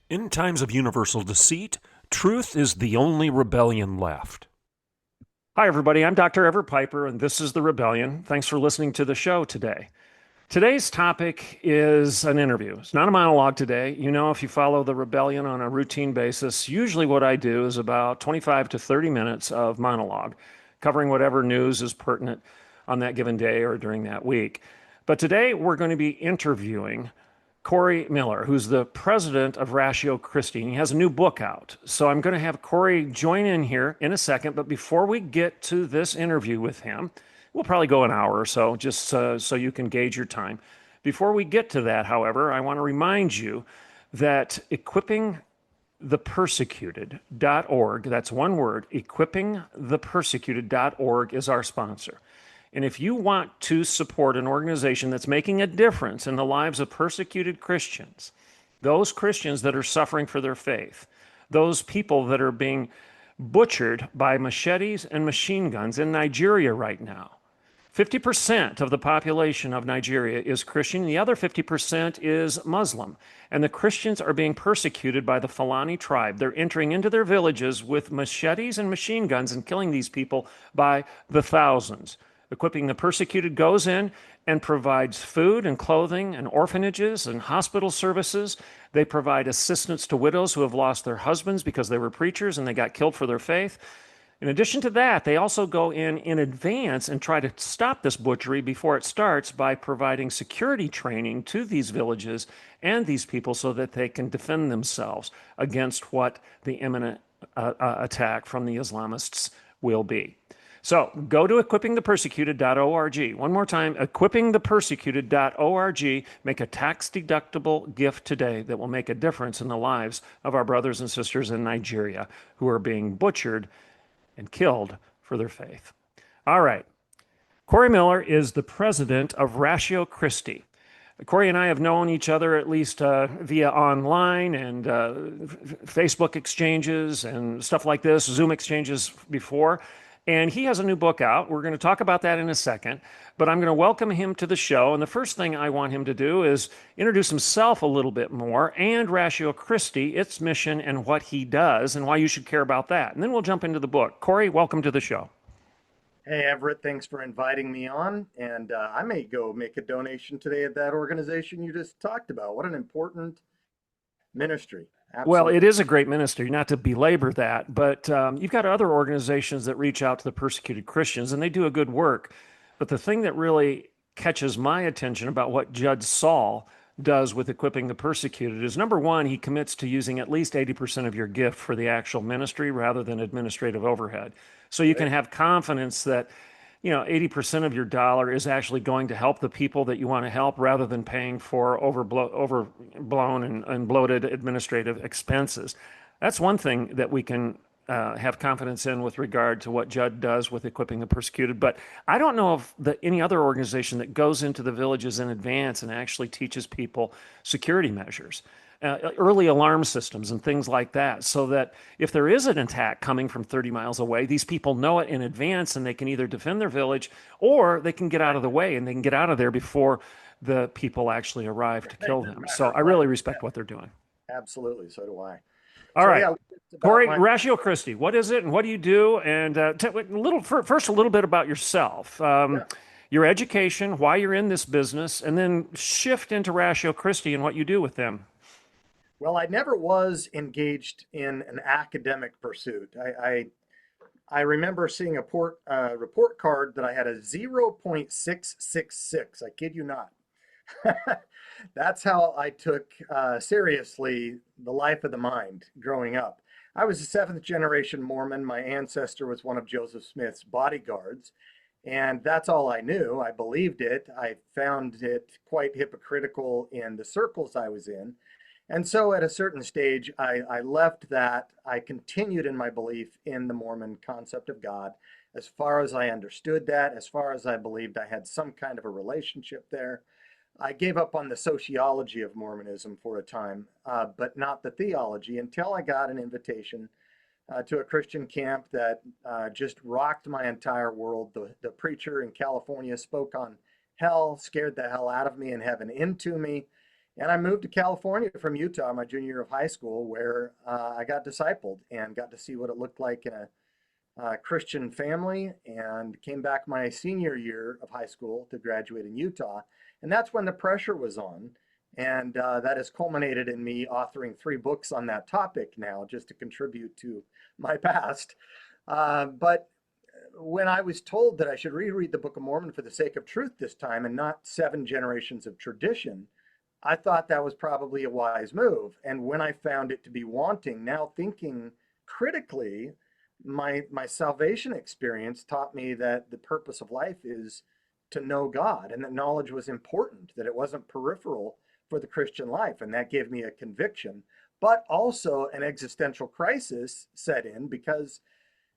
In times of universal deceit, truth is the only rebellion left. Hi, everybody. I'm Dr. Everett Piper, and this is The Rebellion. Thanks for listening to the show today. Today's topic is an interview. It's not a monologue today. You know, if you follow The Rebellion on a routine basis, usually what I do is about 25 to 30 minutes of monologue, covering whatever news is pertinent on that given day or during that week. But today we're going to be interviewing Corey Miller, who's the president of Rashio Christi, and he has a new book out. So I'm going to have Corey join in here in a second. But before we get to this interview with him, we'll probably go an hour or so, just so you can gauge your time. Before we get to that, however, I want to remind you that equippingthepersecuted.org, that's one word, equippingthepersecuted.org is our sponsor. And if you want to support an organization that's making a difference in the lives of persecuted Christians, those Christians that are suffering for their faith, those people that are being butchered by machetes and machine guns in Nigeria right now. 50% of the population of Nigeria is Christian, and the other 50% is Muslim. And the Christians are being persecuted by the Fulani tribe. They're entering into their villages with machetes and machine guns and killing these people by the thousands. Equipping the Persecuted goes in and provides food and clothing and orphanages and hospital services. They provide assistance to widows who have lost their husbands because they were preachers and they got killed for their faith. In addition to that, they also go in advance and try to stop this butchery before it starts by providing security training to these villages and these people so that they can defend themselves against what the imminent attack from the Islamists will be. So go to equippingthepersecuted.org. One more time, equippingthepersecuted.org. Make a tax-deductible gift today that will make a difference in the lives of our brothers and sisters in Nigeria who are being butchered and killed for their faith. All right. Corey Miller is the president of Rashio Christi. Corey and I have known each other at least via online and Facebook exchanges and stuff like this, Zoom exchanges before. And he has a new book out. We're going to talk about that in a second, but I'm going to welcome him to the show. And the first thing I want him to do is introduce himself a little bit more and Rashio Christi, its mission and what he does and why you should care about that. And then we'll jump into the book. Corey, welcome to the show. Hey, Everett, thanks for inviting me on. And I may go make a donation today at that organization you just talked about. What an important ministry. Well, it Absolutely. is a great ministry, not to belabor that, but you've got other organizations that reach out to the persecuted Christians, and they do a good work. But the thing that really catches my attention about what Judge Saul does with equipping the persecuted is number one, he commits to using at least 80% of your gift for the actual ministry rather than administrative overhead. So you can Great. have confidence that 80% of your dollar is actually going to help the people that you want to help rather than paying for overblown and bloated administrative expenses. That's one thing that we can have confidence in with regard to what Judd does with equipping the persecuted. But I don't know of any other organization that goes into the villages in advance and actually teaches people security measures. Early alarm systems and things like that, so that if there is an attack coming from 30 miles away, these people know it in advance and they can either defend their village or they can get out of the way and they can get out of there before the people actually arrive to kill them. So I Right. really respect what they're doing. Absolutely. So do I. All So, right. yeah, it's about Corey, my. Rashio Christi, what is it and what do you do? And first, a little bit about yourself, Yeah. your education, why you're in this business, and then shift into Rashio Christi and what you do with them. Well, I never was engaged in an academic pursuit. I remember seeing a report card that I had a 0.666. I kid you not. That's how I took seriously the life of the mind growing up. I was a seventh generation Mormon. My ancestor was one of Joseph Smith's bodyguards, and that's all I knew. I believed it. I found it quite hypocritical in the circles I was in. And so at a certain stage, I left that. I continued in my belief in the Mormon concept of God as far as I understood that, as far as I believed I had some kind of a relationship there. I gave up on the sociology of Mormonism for a time, but not the theology until I got an invitation to a Christian camp that just rocked my entire world. The preacher in California spoke on hell, scared the hell out of me and heaven into me. And I moved to California from Utah my junior year of high school, where I got discipled and got to see what it looked like in a Christian family, and came back my senior year of high school to graduate in Utah. And that's when the pressure was on. And that has culminated in me authoring 3 books on that topic now, just to contribute to my past. But when I was told that I should reread the Book of Mormon for the sake of truth this time and not 7 generations of tradition, I thought that was probably a wise move. And when I found it to be wanting, now thinking critically, my salvation experience taught me that the purpose of life is to know God, and that knowledge was important, that it wasn't peripheral for the Christian life. And that gave me a conviction, but also an existential crisis set in, because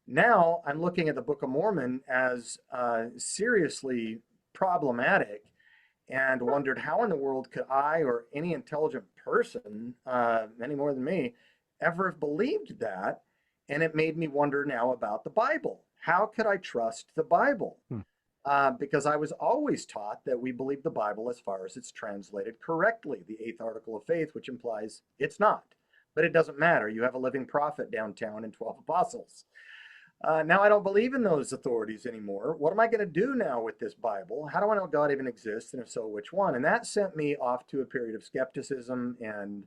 now I'm looking at the Book of Mormon as seriously problematic, and wondered how in the world could I or any intelligent person, any more than me, ever have believed that. And it made me wonder now about the Bible. How could I trust the Bible? Hmm. Because I was always taught that we believe the Bible as far as it's translated correctly, the 8th article of faith, which implies it's not. But it doesn't matter. You have a living prophet downtown and 12 apostles. Now I don't believe in those authorities anymore. What am I going to do now with this Bible? How do I know God even exists? And if so, which one? And that sent me off to a period of skepticism and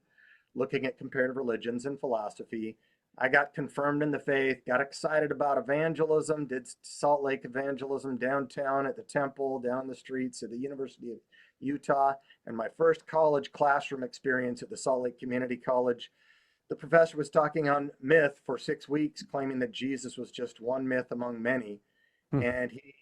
looking at comparative religions and philosophy. I got confirmed in the faith, got excited about evangelism, did Salt Lake evangelism downtown at the temple, down the streets at the University of Utah, and my first college classroom experience at the Salt Lake Community College. The professor was talking on myth for 6 weeks, claiming that Jesus was just one myth among many. Hmm. And he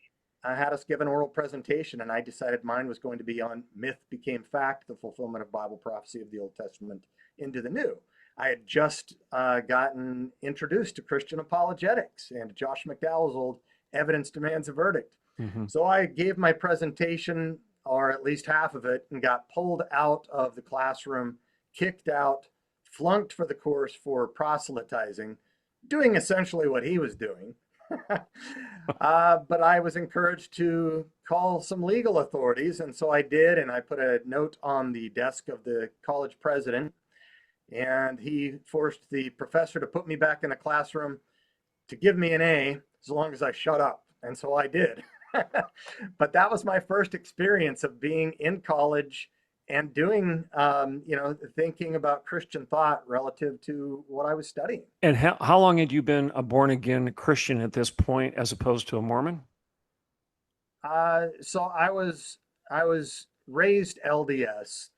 had us give an oral presentation, and I decided mine was going to be on myth became fact, the fulfillment of Bible prophecy of the Old Testament into the New. I had just gotten introduced to Christian apologetics and Josh McDowell's old Evidence Demands a Verdict. Mm-hmm. So I gave my presentation, or at least half of it, and got pulled out of the classroom, kicked out, flunked for the course for proselytizing, doing essentially what he was doing. But I was encouraged to call some legal authorities, and so I did, and I put a note on the desk of the college president, and he forced the professor to put me back in the classroom to give me an A as long as I shut up. And so I did. But that was my first experience of being in college and doing, thinking about Christian thought relative to what I was studying. And how long had you been a born again Christian at this point, as opposed to a Mormon? So I was raised LDS,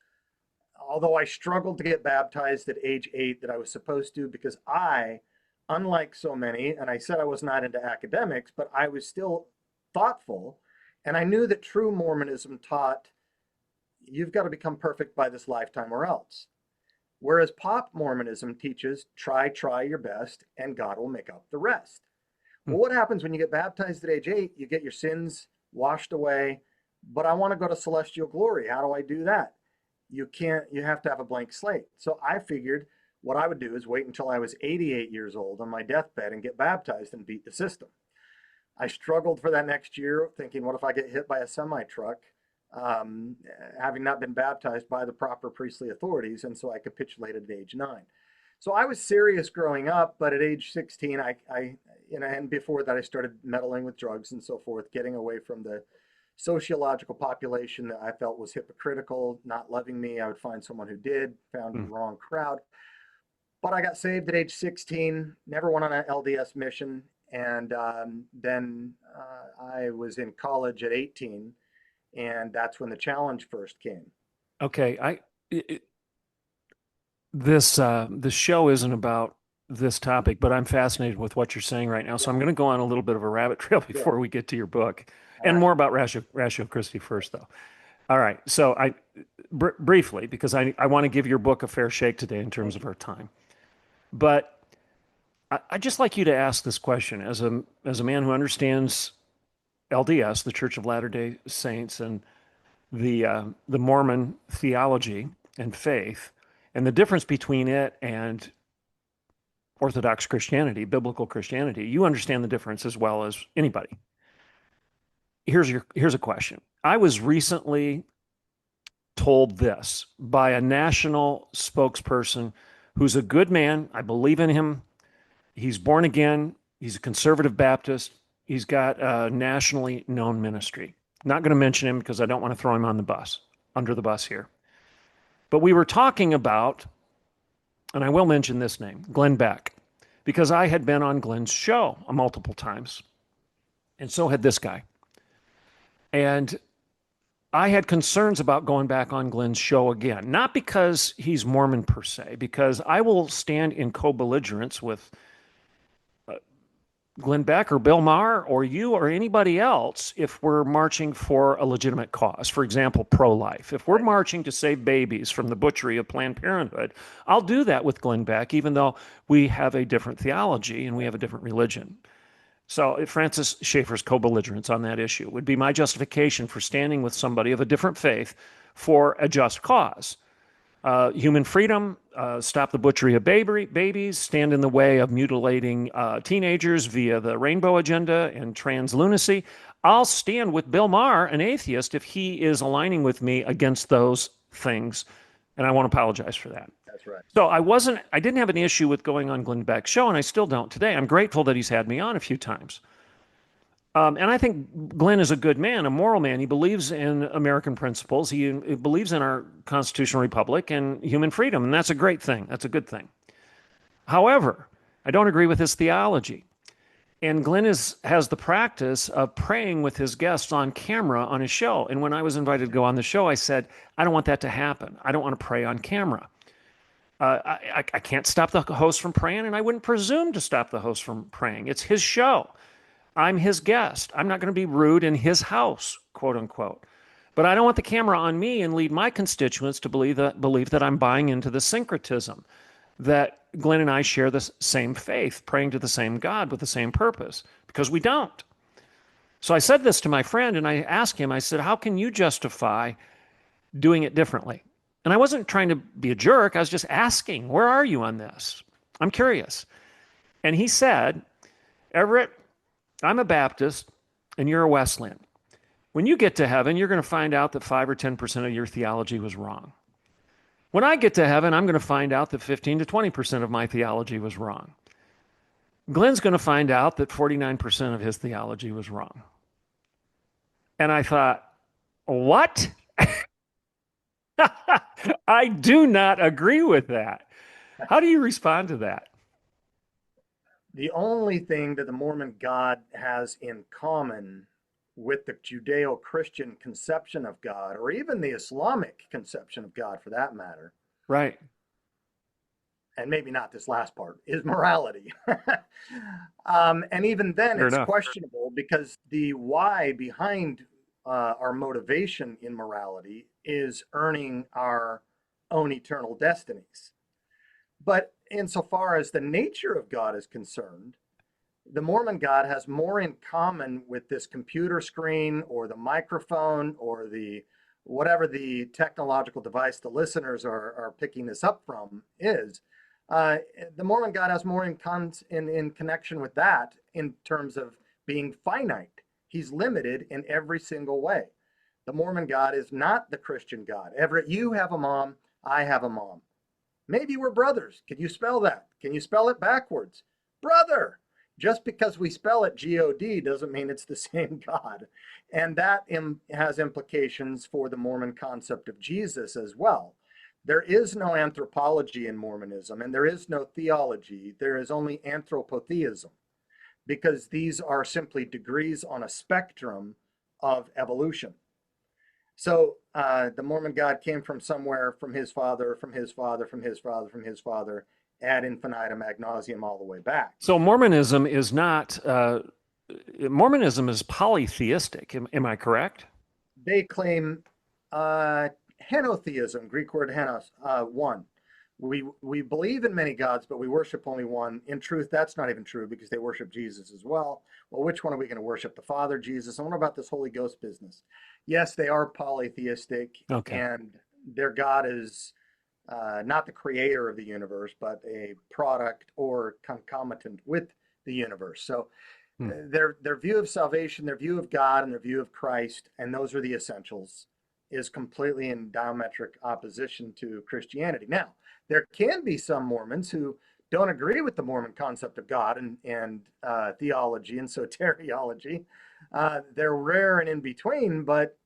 although I struggled to get baptized at age 8 that I was supposed to, because I, unlike so many, and I said I was not into academics, but I was still thoughtful, and I knew that true Mormonism taught you've got to become perfect by this lifetime or else. Whereas pop Mormonism teaches try your best, and God will make up the rest. Well, what happens when you get baptized at age 8? You get your sins washed away, but I want to go to celestial glory. How do I do that? You can't, you have to have a blank slate. So I figured what I would do is wait until I was 88 years old on my deathbed and get baptized and beat the system. I struggled for that next year, thinking, what if I get hit by a semi truck? Having not been baptized by the proper priestly authorities, and so I capitulated at age 9. So I was serious growing up, but at age 16, and before that, I started meddling with drugs and so forth, getting away from the sociological population that I felt was hypocritical, not loving me. I would find someone who did, found the wrong crowd. But I got saved at age 16, never went on an LDS mission, and then I was in college at 18, and that's when the challenge first came. Okay, this show isn't about this topic, but I'm fascinated with what you're saying right now. So I'm going to go on a little bit of a rabbit trail before we get to your book, All and right. more about Rashio Christi first, though. All right. So briefly, because I want to give your book a fair shake today in terms Thank of you. our time, but I'd just like you to ask this question as a man who understands LDS, the Church of Latter-day Saints, and the Mormon theology and faith, and the difference between it and Orthodox Christianity, biblical Christianity. You understand the difference as well as anybody. Here's a question. I was recently told this by a national spokesperson who's a good man. I believe in him. He's born again. He's a conservative Baptist. He's got a nationally known ministry. Not going to mention him because I don't want to throw him on the bus, under the bus here. But we were talking about, and I will mention this name, Glenn Beck, because I had been on Glenn's show multiple times, and so had this guy. And I had concerns about going back on Glenn's show again, not because he's Mormon per se, because I will stand in co-belligerence with Glenn Beck or Bill Maher or you or anybody else if we're marching for a legitimate cause. For example, pro-life. If we're marching to save babies from the butchery of Planned Parenthood, I'll do that with Glenn Beck, even though we have a different theology and we have a different religion. So Francis Schaeffer's co-belligerence on that issue would be my justification for standing with somebody of a different faith for a just cause. Human freedom, stop the butchery of babies, stand in the way of mutilating teenagers via the rainbow agenda and trans lunacy. I'll stand with Bill Maher, an atheist, if he is aligning with me against those things, and I won't apologize for that. That's right. So I didn't have an issue with going on Glenn Beck's show, and I still don't today. I'm grateful that he's had me on a few times. And I think Glenn is a good man, a moral man. He believes in American principles. He believes in our constitutional republic and human freedom, and that's a great thing. That's a good thing. However, I don't agree with his theology. And Glenn has the practice of praying with his guests on camera on his show. And when I was invited to go on the show, I said, I don't want that to happen. I don't want to pray on camera. I can't stop the host from praying, and I wouldn't presume to stop the host from praying. It's his show. I'm his guest. I'm not going to be rude in his house, quote unquote. But I don't want the camera on me and lead my constituents to believe that I'm buying into the syncretism, that Glenn and I share the same faith, praying to the same God with the same purpose, because we don't. So I said this to my friend, and I asked him, I said, how can you justify doing it differently? And I wasn't trying to be a jerk. I was just asking, where are you on this? I'm curious. And he said, Everett, I'm a Baptist and you're a Wesleyan. When you get to heaven, you're going to find out that 5 or 10% of your theology was wrong. When I get to heaven, I'm going to find out that 15 to 20% of my theology was wrong. Glenn's going to find out that 49% of his theology was wrong. And I thought, what? I do not agree with that. How do you respond to that? The only thing that the Mormon God has in common with the Judeo-Christian conception of God, or even the Islamic conception of God for that matter, right, and maybe not this last part, is morality. And even then, Fair it's enough. questionable because the why behind our motivation in morality is earning our own eternal destinies. But insofar as the nature of God is concerned, the Mormon God has more in common with this computer screen or the microphone or the whatever the technological device the listeners are picking this up from is. The Mormon God has more in connection with that in terms of being finite. He's limited in every single way. The Mormon God is not the Christian God. Everett, you have a mom, I have a mom. Maybe we're brothers. Can you spell that? Can you spell it backwards? Brother. Just because we spell it God doesn't mean it's the same God. And that has implications for the Mormon concept of Jesus as well. There is no anthropology in Mormonism, and there is no theology. There is only anthropotheism, because these are simply degrees on a spectrum of evolution. So the Mormon God came from somewhere, from his father, from his father, from his father, from his father, ad infinitum, ad nauseum, all the way back. So Mormonism is not, Mormonism is polytheistic. Am I correct? They claim henotheism, Greek word henos, one. We believe in many gods, but we worship only one. In truth, that's not even true because they worship Jesus as well. Well, which one are we going to worship? The Father, Jesus? And what about this Holy Ghost business? Yes, they are polytheistic, Okay. and their God is not the creator of the universe, but a product or concomitant with the universe. So their view of salvation, their view of God, and their view of Christ, and those are the essentials. is completely in diametric opposition to Christianity. Now, there can be some Mormons who don't agree with the Mormon concept of God and theology and soteriology. They're rare and in between, but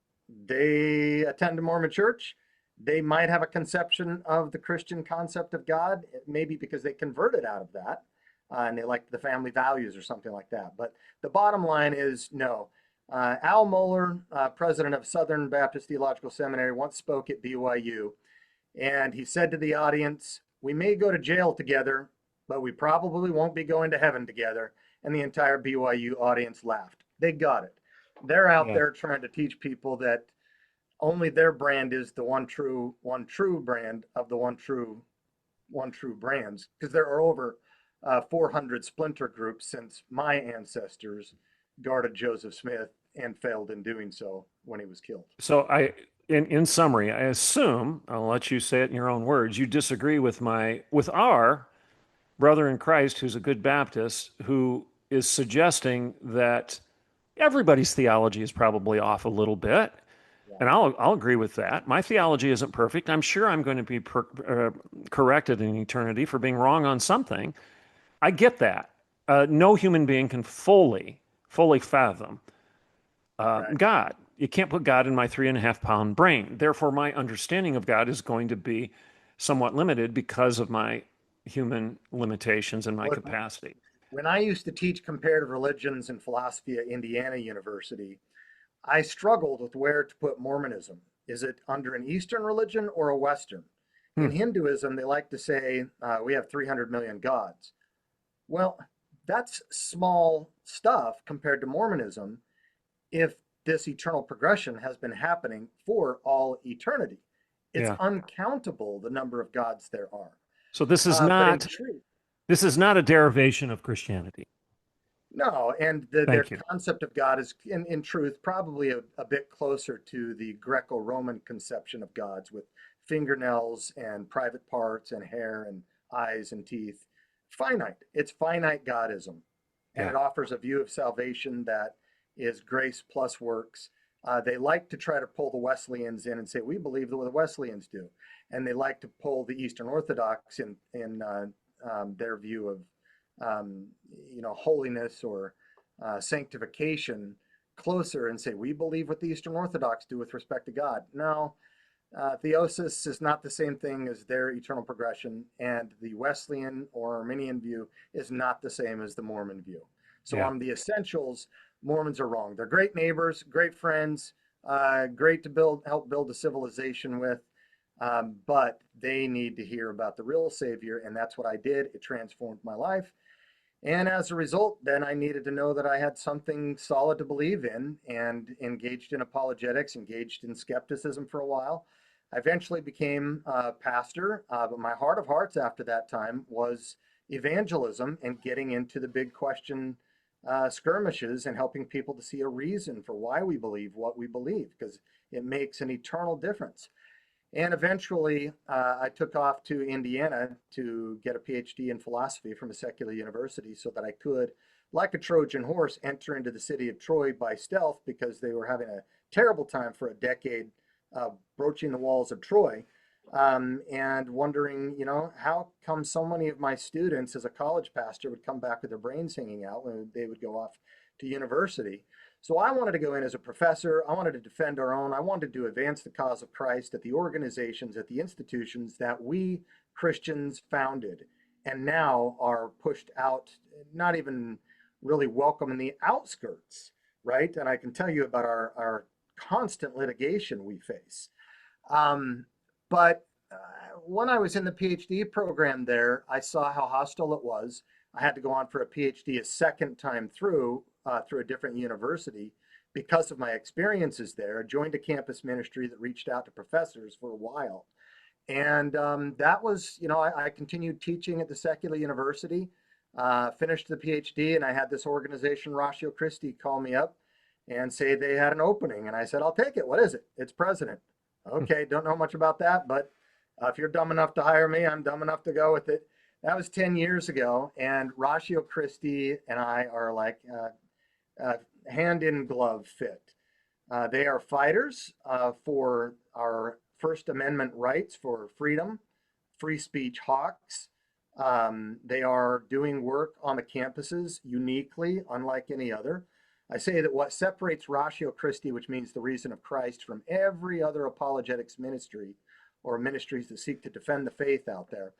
they attend a Mormon church. They might have a conception of the Christian concept of God, maybe because they converted out of that and they like the family values or something like that. But the bottom line is no. Al Mohler, president of Southern Baptist Theological Seminary, once spoke at BYU, and he said to the audience, "We may go to jail together, but we probably won't be going to heaven together." And the entire BYU audience laughed. They got it. They're out Yeah. there trying to teach people that only their brand is the one true brand of the one true brands, because there are over 400 splinter groups since my ancestors guarded Joseph Smith and failed in doing so when he was killed. So in summary, I assume, I'll let you say it in your own words, you disagree with our brother in Christ, who's a good Baptist, who is suggesting that everybody's theology is probably off a little bit. Yeah. And I'll agree with that. My theology isn't perfect. I'm sure I'm going to be corrected in eternity for being wrong on something. I get that. No human being can fully fathom Right. God. You can't put God in my 3.5 pound brain. Therefore, my understanding of God is going to be somewhat limited because of my human limitations and my Look, capacity. when I used to teach comparative religions and philosophy at Indiana University, I struggled with where to put Mormonism. Is it under an Eastern religion or a Western? In Hmm. Hinduism, they like to say we have 300 million gods. Well, that's small stuff compared to Mormonism if this eternal progression has been happening for all eternity. It's Yeah. uncountable the number of gods there are. So this is But in not truth, this is not a derivation of Christianity. no, and their Thank you. concept of God is, in truth, probably a bit closer to the Greco-Roman conception of gods with fingernails and private parts and hair and eyes and teeth. Finite. It's finite Godism. And Yeah. it offers a view of salvation that is grace plus works. They like to try to pull the Wesleyans in and say, we believe what the Wesleyans do. And they like to pull the Eastern Orthodox in their view of um, holiness or sanctification closer and say, we believe what the Eastern Orthodox do with respect to God. No, theosis is not the same thing as their eternal progression, and the Wesleyan or Arminian view is not the same as the Mormon view. So Yeah. on the essentials, Mormons are wrong. They're great neighbors, great friends, great to help build a civilization with, but they need to hear about the real Savior, and that's what I did. It transformed my life. And as a result, then I needed to know that I had something solid to believe in and engaged in apologetics, engaged in skepticism for a while. I eventually became a pastor, but my heart of hearts after that time was evangelism and getting into the big question skirmishes and helping people to see a reason for why we believe what we believe, because it makes an eternal difference. And eventually, I took off to Indiana to get a PhD in philosophy from a secular university so that I could, like a Trojan horse, enter into the city of Troy by stealth because they were having a terrible time for a decade broaching the walls of Troy. And wondering, how come so many of my students as a college pastor would come back with their brains hanging out when they would go off to university. So I wanted to go in as a professor. I wanted to defend our own. I wanted to advance the cause of Christ at the organizations, at the institutions that we Christians founded and now are pushed out, not even really welcome in the outskirts, right? And I can tell you about our constant litigation we face. But when I was in the PhD program there, I saw how hostile it was. I had to go on for a PhD a second time through a different university because of my experiences there. I joined a campus ministry that reached out to professors for a while. And that was, I continued teaching at the secular university, finished the PhD, and I had this organization, Rashio Christi, call me up and say they had an opening. And I said, I'll take it. What is it? It's president. Okay, don't know much about that, but if you're dumb enough to hire me, I'm dumb enough to go with it. That was 10 years ago, and Rashio Christi and I are like hand in glove fit. They are fighters for our First Amendment rights for freedom, free speech hawks. They are doing work on the campuses uniquely, unlike any other. I say that what separates Rashio Christi, which means the reason of Christ, from every other apologetics ministry or ministries that seek to defend the faith out there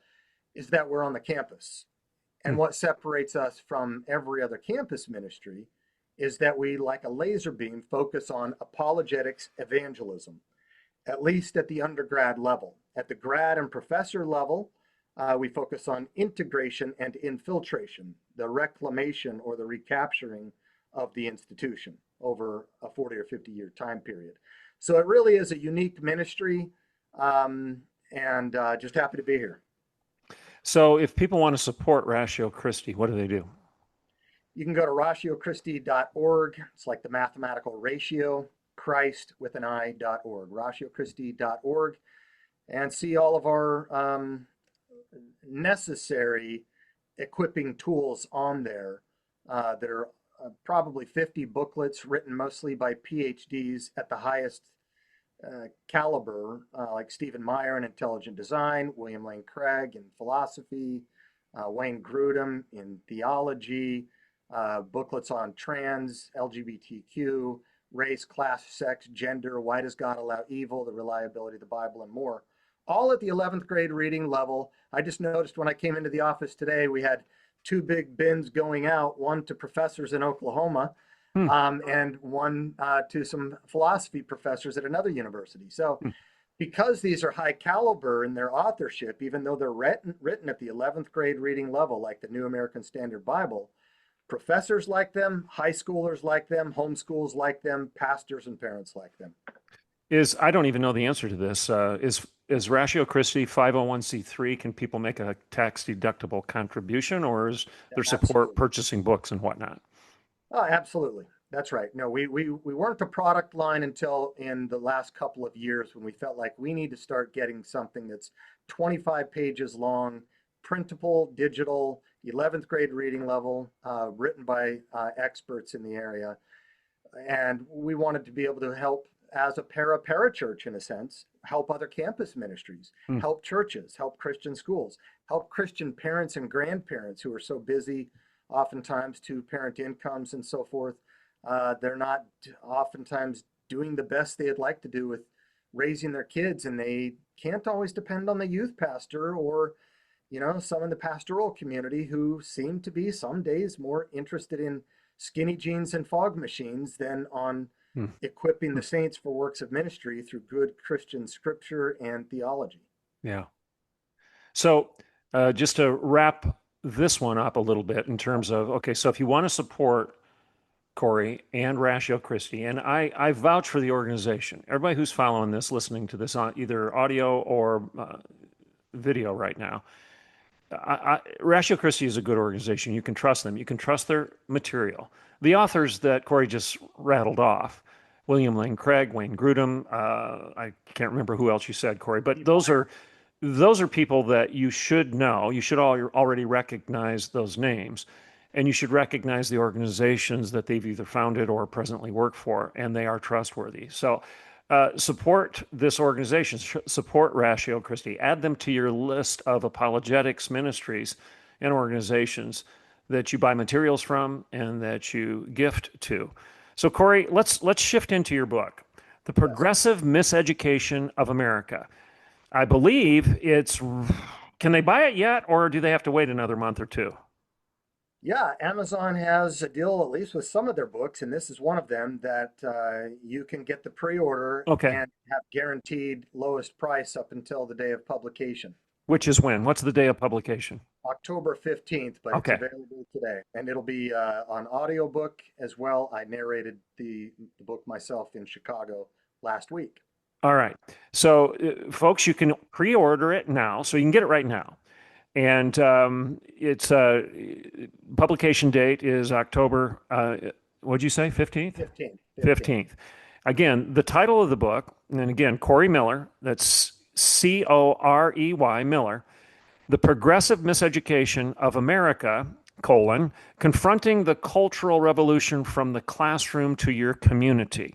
is that we're on the campus. And what separates us from every other campus ministry is that we, like a laser beam, focus on apologetics evangelism, at least at the undergrad level. At the grad and professor level, we focus on integration and infiltration, the reclamation or the recapturing of the institution over a 40 or 50-year time period. So it really is a unique ministry, and just happy to be here. So if people want to support Ratio Christi, what do they do? You can go to Rashiochristi.org. It's like the mathematical ratio, Christ with an I.org, Rashiochristi.org, and see all of our necessary equipping tools on there. There are probably 50 booklets written mostly by PhDs at the highest caliber, like Stephen Meyer in intelligent design, William Lane Craig in philosophy, Wayne Grudem in theology, booklets on trans, LGBTQ, race, class, sex, gender, why does God allow evil, the reliability of the Bible, and more. All at the 11th grade reading level. I just noticed when I came into the office today, we had two big bins going out, one to professors in Oklahoma, and one to some philosophy professors at another university. So because these are high caliber in their authorship, even though they're written at the 11th grade reading level, like the New American Standard Bible, professors like them, high schoolers like them, homeschools like them, pastors and parents like them. I don't even know the answer to this. Is Ratio Christi 501c3? Can people make a tax deductible contribution, or is there support Absolutely. purchasing books and whatnot? Oh, absolutely. That's right. No, we weren't a product line until in the last couple of years when we felt like we need to start getting something that's 25 pages long, printable, digital, 11th grade reading level, written by experts in the area. And we wanted to be able to help as a parachurch in a sense, help other campus ministries, help churches, help Christian schools, help Christian parents and grandparents who are so busy oftentimes to parent incomes and so forth. They're not oftentimes doing the best they'd like to do with raising their kids, and they can't always depend on the youth pastor or, some in the pastoral community who seem to be some days more interested in skinny jeans and fog machines than on equipping the saints for works of ministry through good Christian scripture and theology. Yeah. So just to wrap this one up a little bit in terms of, okay, so if you want to support Corey and Ratio Christi, and I vouch for the organization. Everybody who's following this, listening to this on either audio or video right now, Ratio Christi is a good organization. You can trust them. You can trust their material. The authors that Corey just rattled off, William Lane Craig, Wayne Grudem, I can't remember who else you said, Corey, but those are people that you should know. You should already recognize those names, and you should recognize the organizations that they've either founded or presently work for, and they are trustworthy. So support this organization, support Ratio Christi, add them to your list of apologetics ministries and organizations that you buy materials from and that you gift to. So Corey, let's shift into your book, The Progressive Miseducation of America. I believe can they buy it yet, or do they have to wait another month or two? Yeah, Amazon has a deal, at least with some of their books, and this is one of them, that you can get the pre-order and have guaranteed lowest price up until the day of publication. Which is when? What's the day of publication? October 15th, but it's available today. And it'll be on audiobook as well. I narrated the book myself in Chicago last week. All right. So, folks, you can pre-order it now, so you can get it right now. And its publication date is October, what'd you say, 15th? 15th. Again, the title of the book, and again, Corey Miller, that's Corey Miller, The Progressive Miseducation of America, Confronting the Cultural Revolution from the Classroom to Your Community.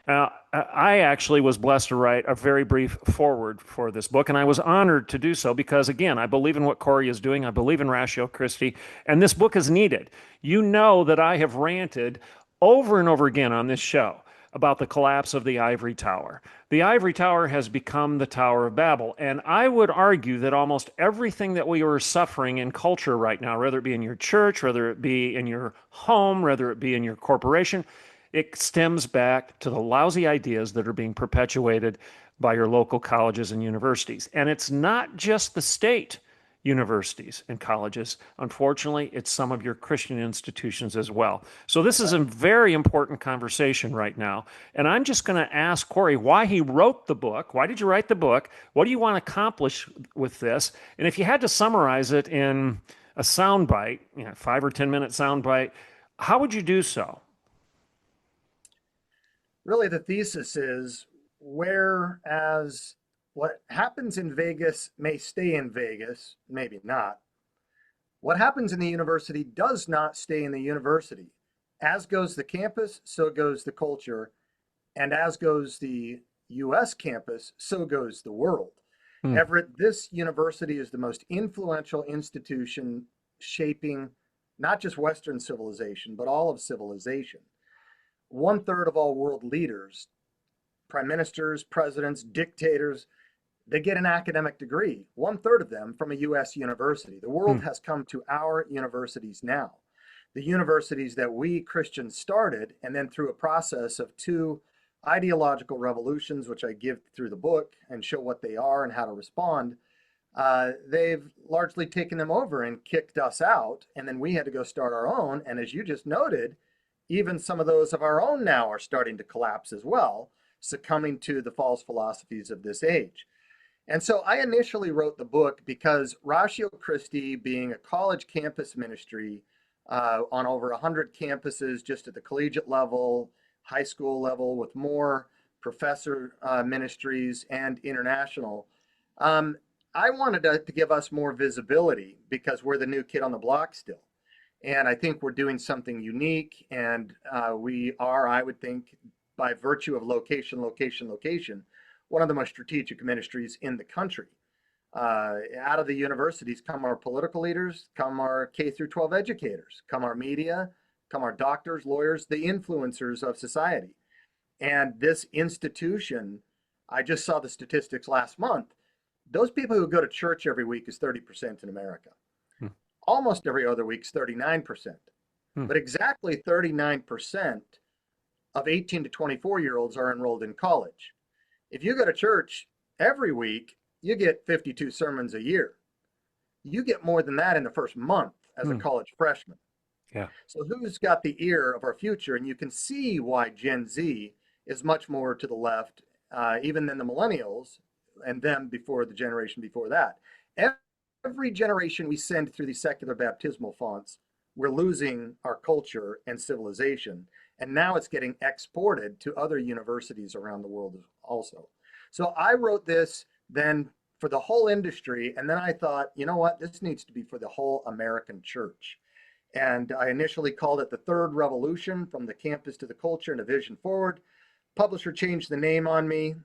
I actually was blessed to write a very brief foreword for this book, and I was honored to do so because, again, I believe in what Corey is doing. I believe in Rashio Christi, and this book is needed. You know that I have ranted over and over again on this show about the collapse of the ivory tower. The ivory tower has become the Tower of Babel, and I would argue that almost everything that we are suffering in culture right now, whether it be in your church, whether it be in your home, whether it be in your corporation, it stems back to the lousy ideas that are being perpetuated by your local colleges and universities. And it's not just the state universities and colleges. Unfortunately, it's some of your Christian institutions as well. So this is a very important conversation right now. And I'm just going to ask Corey why he wrote the book. Why did you write the book? What do you want to accomplish with this? And if you had to summarize it in a soundbite, 5 or 10 minute soundbite, how would you do so? Really, the thesis is whereas what happens in Vegas may stay in Vegas, maybe not. What happens in the university does not stay in the university. As goes the campus, so goes the culture. And as goes the US campus, so goes the world. Hmm. Everett, this university is the most influential institution shaping not just Western civilization, but all of civilization. One third of all world leaders, prime ministers, presidents, dictators, they get an academic degree, one third of them from a US university. The world Hmm. has come to our universities now. The universities that we Christians started, and then through a process of two ideological revolutions, which I give through the book and show what they are and how to respond, they've largely taken them over and kicked us out. And then we had to go start our own. And as you just noted, even some of those of our own now are starting to collapse as well, succumbing to the false philosophies of this age. And so I initially wrote the book because Rashio Christi, being a college campus ministry on over 100 campuses, just at the collegiate level, high school level, with more professor ministries and international, I wanted to give us more visibility because we're the new kid on the block still. And I think we're doing something unique. And we are, I would think, by virtue of location, one of the most strategic ministries in the country. Out of the universities come our political leaders, come our K through 12 educators, come our media, come our doctors, lawyers, the influencers of society. And this institution, I just saw the statistics last month. Those people who go to church every week is 30% in America. Hmm. Almost every other week is 39%. Hmm. But exactly 39% of 18 to 24-year-olds are enrolled in college. If you go to church every week, you get 52 sermons a year. You get more than that in the first month as a college freshman. Yeah. So who's got the ear of our future? And you can see why Gen Z is much more to the left, even than the millennials and them before the generation before that. Every generation we send through these secular baptismal fonts, we're losing our culture and civilization. And now it's getting exported to other universities around the world also. So I wrote this then for the whole industry. And then I thought, you know what? This needs to be for the whole American church. And I initially called it the Third Revolution, from the campus to the culture and a vision forward. Publisher changed the name on me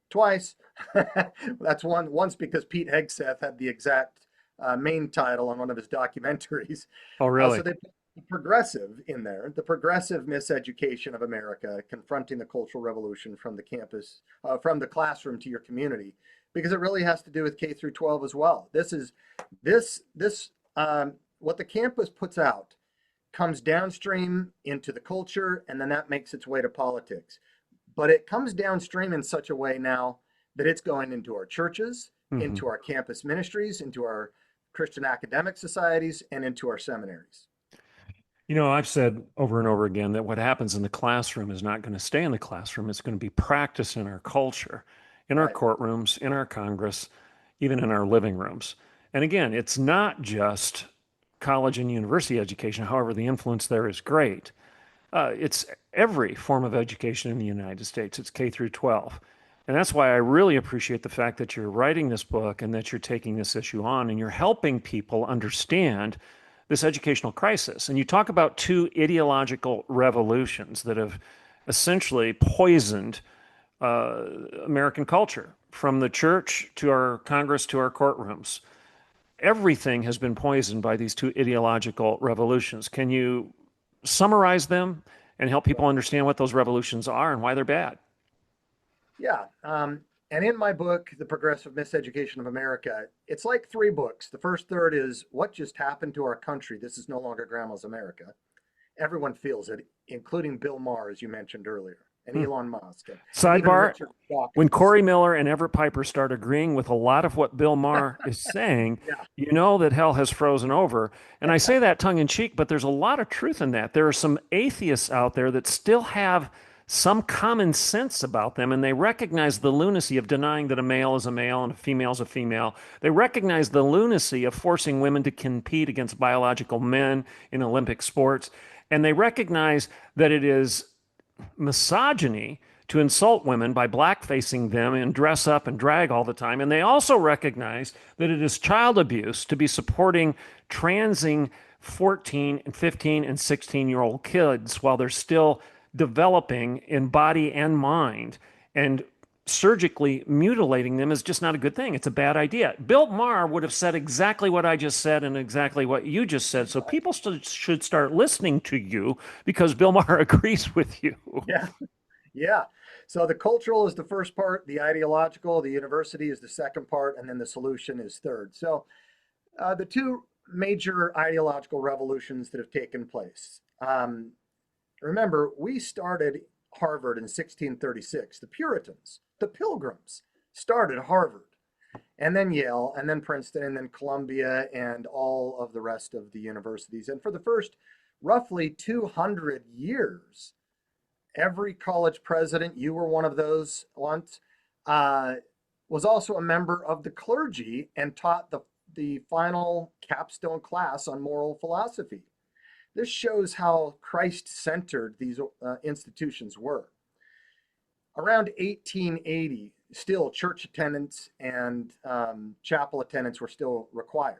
twice. That's once because Pete Hegseth had the exact main title on one of his documentaries. Oh, really? So they put the Progressive in there, the Progressive Miseducation of America, Confronting the Cultural Revolution from the campus, from the classroom to your community, because it really has to do with K through 12 as well. What the campus puts out comes downstream into the culture, and then that makes its way to politics. But it comes downstream in such a way now that it's going into our churches, into our campus ministries, into our Christian academic societies, and into our seminaries. I've said over and over again that what happens in the classroom is not going to stay in the classroom. It's going to be practiced in our culture, in our Right. courtrooms, in our Congress, even in our living rooms. And again, it's not just college and university education. However, the influence there is great. It's every form of education in the United States. It's K through 12. And that's why I really appreciate the fact that you're writing this book and that you're taking this issue on and you're helping people understand this educational crisis. And you talk about two ideological revolutions that have essentially poisoned American culture, from the church to our Congress to our courtrooms. Everything has been poisoned by these two ideological revolutions. Can you summarize them and help people understand what those revolutions are and why they're bad? Yeah. And in my book, The Progressive Miseducation of America, it's like three books. The first third is what just happened to our country. This is no longer grandma's America. Everyone feels it, including Bill Maher, as you mentioned earlier, and Hmm. Elon Musk, and even Sidebar, Richard when Dawkins. Corey Miller and Everett Piper start agreeing with a lot of what Bill Maher is saying, Yeah. you know that hell has frozen over. And I say that tongue in cheek, but there's a lot of truth in that. There are some atheists out there that still have some common sense about them, and they recognize the lunacy of denying that a male is a male and a female is a female. They recognize the lunacy of forcing women to compete against biological men in Olympic sports. And they recognize that it is misogyny to insult women by blackfacing them and dress up and drag all the time. And they also recognize that it is child abuse to be supporting transing 14 and 15 and 16-year-old kids while they're still developing in body and mind. And surgically mutilating them is just not a good thing. It's a bad idea. Bill Maher would have said exactly what I just said and exactly what you just said. So people should start listening to you because Bill Maher agrees with you. Yeah. Yeah. So the cultural is the first part, the ideological, the university is the second part, and then the solution is third. So the two major ideological revolutions that have taken place. Remember, we started Harvard in 1636. The Puritans, the Pilgrims, started Harvard, and then Yale, and then Princeton, and then Columbia, and all of the rest of the universities. And for the first roughly 200 years, every college president, you were one of those once, uh, was also a member of the clergy and taught the final capstone class on moral philosophy. This shows how Christ centered these institutions were. Around 1880, still church attendance and chapel attendance were still required.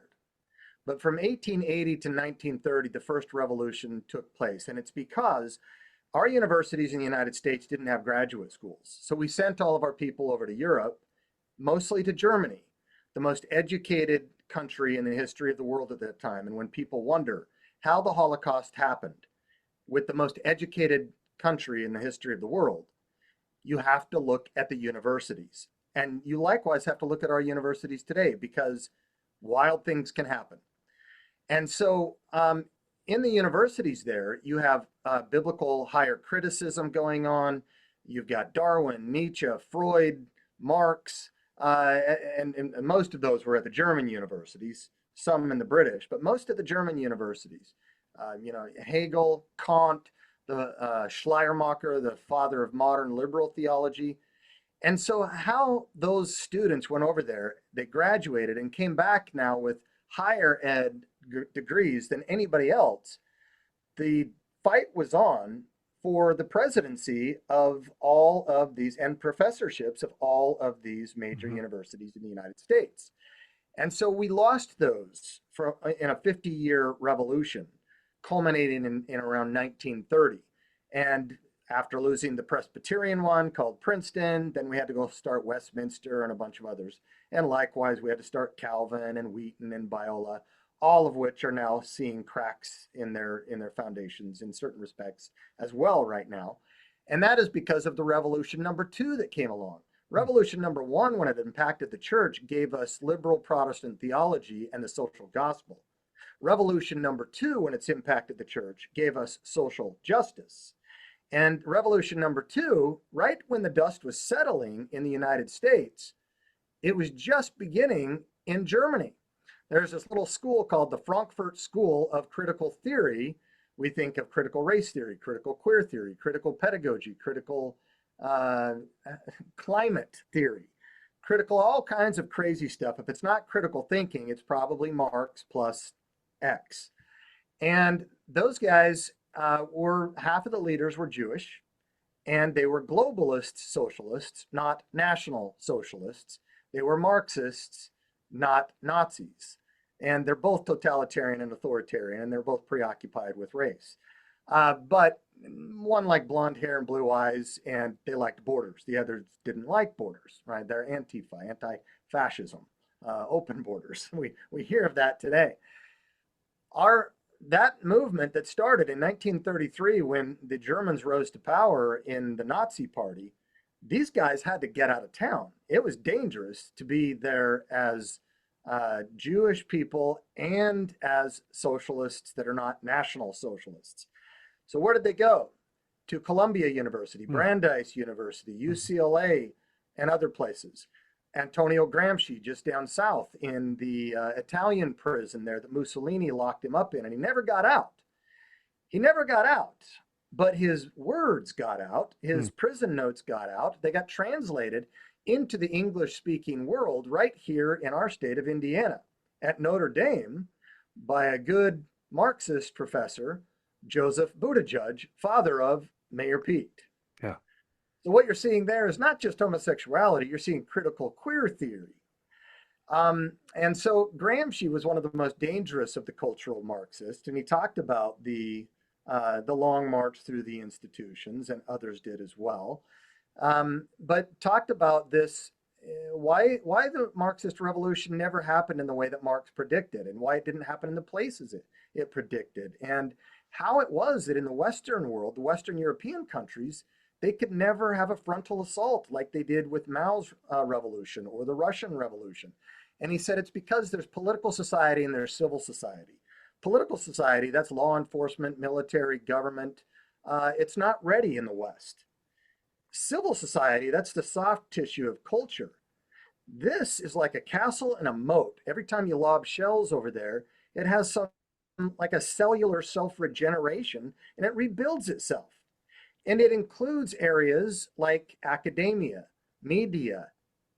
But from 1880 to 1930, the first revolution took place. And it's because our universities in the United States didn't have graduate schools. So we sent all of our people over to Europe, mostly to Germany, the most educated country in the history of the world at that time. And when people wonder how the Holocaust happened with the most educated country in the history of the world, you have to look at the universities. And you likewise have to look at our universities today because wild things can happen. And so in the universities there, you have biblical higher criticism going on. You've got Darwin, Nietzsche, Freud, Marx, and most of those were at the German universities, some in the British, but most of the German universities. Hegel, Kant, the Schleiermacher, the father of modern liberal theology. And so, how those students went over there, they graduated and came back now with higher ed degrees than anybody else. The fight was on for the presidency of all of these and professorships of all of these major Mhm. universities in the United States. And so we lost those in a 50-year revolution, culminating in around 1930. And after losing the Presbyterian one called Princeton, then we had to go start Westminster and a bunch of others. And likewise, we had to start Calvin and Wheaton and Biola, all of which are now seeing cracks in their foundations in certain respects as well right now. And that is because of the revolution number two that came along. Revolution number one, when it impacted the church, gave us liberal Protestant theology and the social gospel. Revolution number two, when it's impacted the church, gave us social justice. And revolution number two, right when the dust was settling in the United States, it was just beginning in Germany. There's this little school called the Frankfurt School of Critical Theory. We think of critical race theory, critical queer theory, critical pedagogy, critical uh, climate theory, critical all kinds of crazy stuff. If it's not critical thinking, it's probably Marx plus X. And those guys were half of the leaders were Jewish, and they were globalist socialists, not national socialists. They were Marxists, not Nazis. And they're both totalitarian and authoritarian, and they're both preoccupied with race. But one liked blonde hair and blue eyes, and they liked borders. The others didn't like borders, right? They're Antifa, anti-fascism, open borders. We hear of that today. Our That movement that started in 1933 when the Germans rose to power in the Nazi Party, these guys had to get out of town. It was dangerous to be there as Jewish people and as socialists that are not national socialists. So where did they go? To Columbia University, Mm, Brandeis University, mm, UCLA, and other places. Antonio Gramsci, just down south in the Italian prison there that Mussolini locked him up in, and he never got out. He never got out, but his words got out, mm. his prison notes got out. They got translated into the English speaking world right here in our state of Indiana at Notre Dame by a good Marxist professor, Joseph Buttigieg, father of Mayor Pete. Yeah. So, what you're seeing there is not just homosexuality, you're seeing critical queer theory. And so Gramsci was one of the most dangerous of the cultural Marxists, and he talked about the long march through the institutions, and others did as well. But talked about this why the Marxist revolution never happened in the way that Marx predicted, and why it didn't happen in the places it predicted, and how it was that in the Western world, the Western European countries, they could never have a frontal assault like they did with Mao's revolution or the Russian Revolution. And he said it's because there's political society and there's civil society. Political society, that's law enforcement, military, government, it's not ready in the West. Civil society, that's the soft tissue of culture. This is like a castle and a moat. Every time you lob shells over there, it has some like a cellular self regeneration and it rebuilds itself. And it includes areas like academia, media,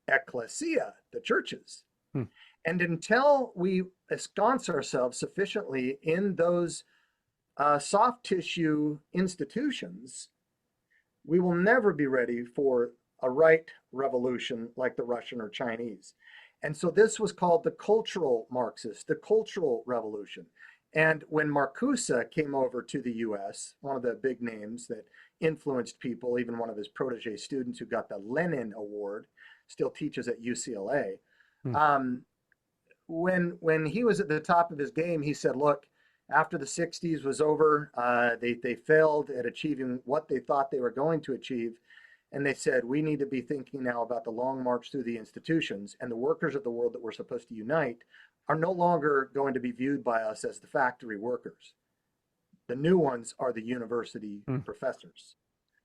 ecclesia, the churches. Mm. And until we ensconce ourselves sufficiently in those soft tissue institutions, we will never be ready for a right revolution like the Russian or Chinese. And so this was called the cultural Marxist, the cultural revolution. And when Marcuse came over to the US, one of the big names that influenced people, even one of his protege students who got the Lenin Award, still teaches at UCLA. Mm. Um, when he was at the top of his game, he said, "Look, after the '60s was over, they failed at achieving what they thought they were going to achieve, and they said we need to be thinking now about the long march through the institutions, and the workers of the world that we're supposed to unite are no longer going to be viewed by us as the factory workers. The new ones are the university Mm. professors,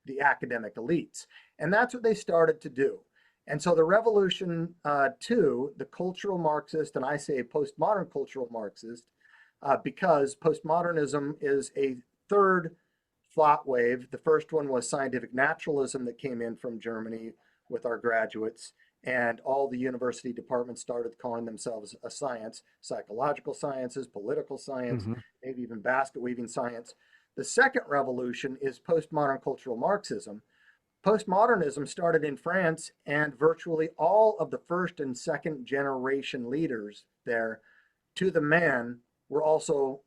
the academic elites," and that's what they started to do. And so the revolution to the cultural Marxist, and I say postmodern cultural Marxist, because postmodernism is a third thought wave. The first one was scientific naturalism that came in from Germany with our graduates, and all the university departments started calling themselves a science, psychological sciences, political science, Mhm. maybe even basket weaving science. The second revolution is postmodern cultural Marxism. Postmodernism started in France, and virtually all of the first and second generation leaders there, to the man, were also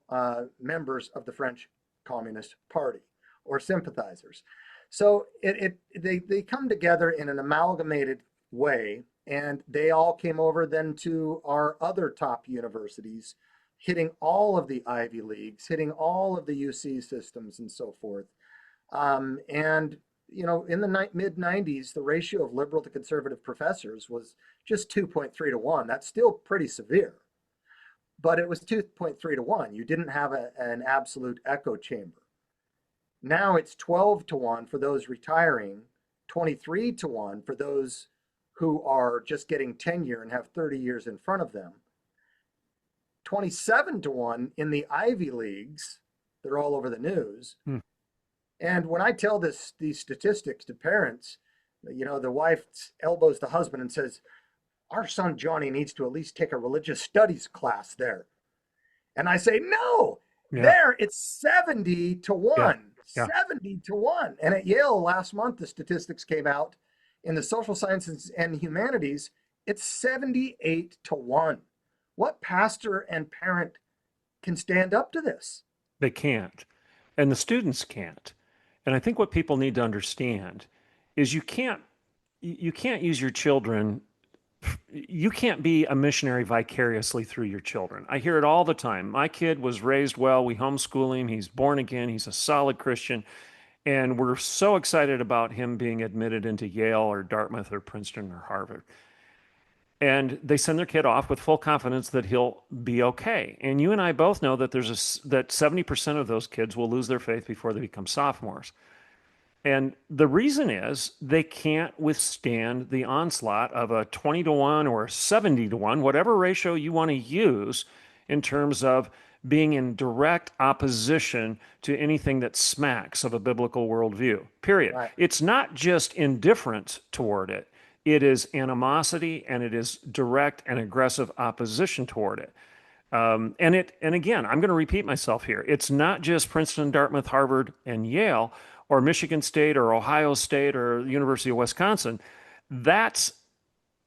members of the French Communist Party or sympathizers. So they come together in an amalgamated way, and they all came over then to our other top universities, hitting all of the Ivy Leagues, hitting all of the UC systems, and so forth. And in the mid 90s, the ratio of liberal to conservative professors was just 2.3 to 1. That's still pretty severe, but it was 2.3 to 1. You didn't have an absolute echo chamber. Now it's 12 to 1 for those retiring, 23 to 1 for those who are just getting tenure and have 30 years in front of them, 27 to 1 in the Ivy Leagues. They're all over the news. Mm. And when I tell these statistics to parents, the wife elbows the husband and says, "Our son Johnny needs to at least take a religious studies class there." And I say, "No, Yeah. there it's 70 to Yeah. 1, Yeah. 70 to 1." And at Yale last month, the statistics came out in the social sciences and humanities, it's 78 to 1. What pastor and parent can stand up to this? They can't. and the students can't. And I think what people need to understand is you can't use your children, you can't be a missionary vicariously through your children. I hear it all the time. My kid was raised well, we homeschool him, he's born again, he's a solid Christian, and we're so excited about him being admitted into Yale or Dartmouth or Princeton or Harvard. And they send their kid off with full confidence that he'll be okay. And you and I both know that that 70% of those kids will lose their faith before they become sophomores. And the reason is they can't withstand the onslaught of a 20 to 1 or 70 to 1, whatever ratio you want to use in terms of being in direct opposition to anything that smacks of a biblical worldview, period. Right. It's not just indifference toward it, it is animosity and it is direct and aggressive opposition toward it. And again, I'm going to repeat myself here. It's not just Princeton, Dartmouth, Harvard, and Yale, or Michigan State, or Ohio State, or the University of Wisconsin. That's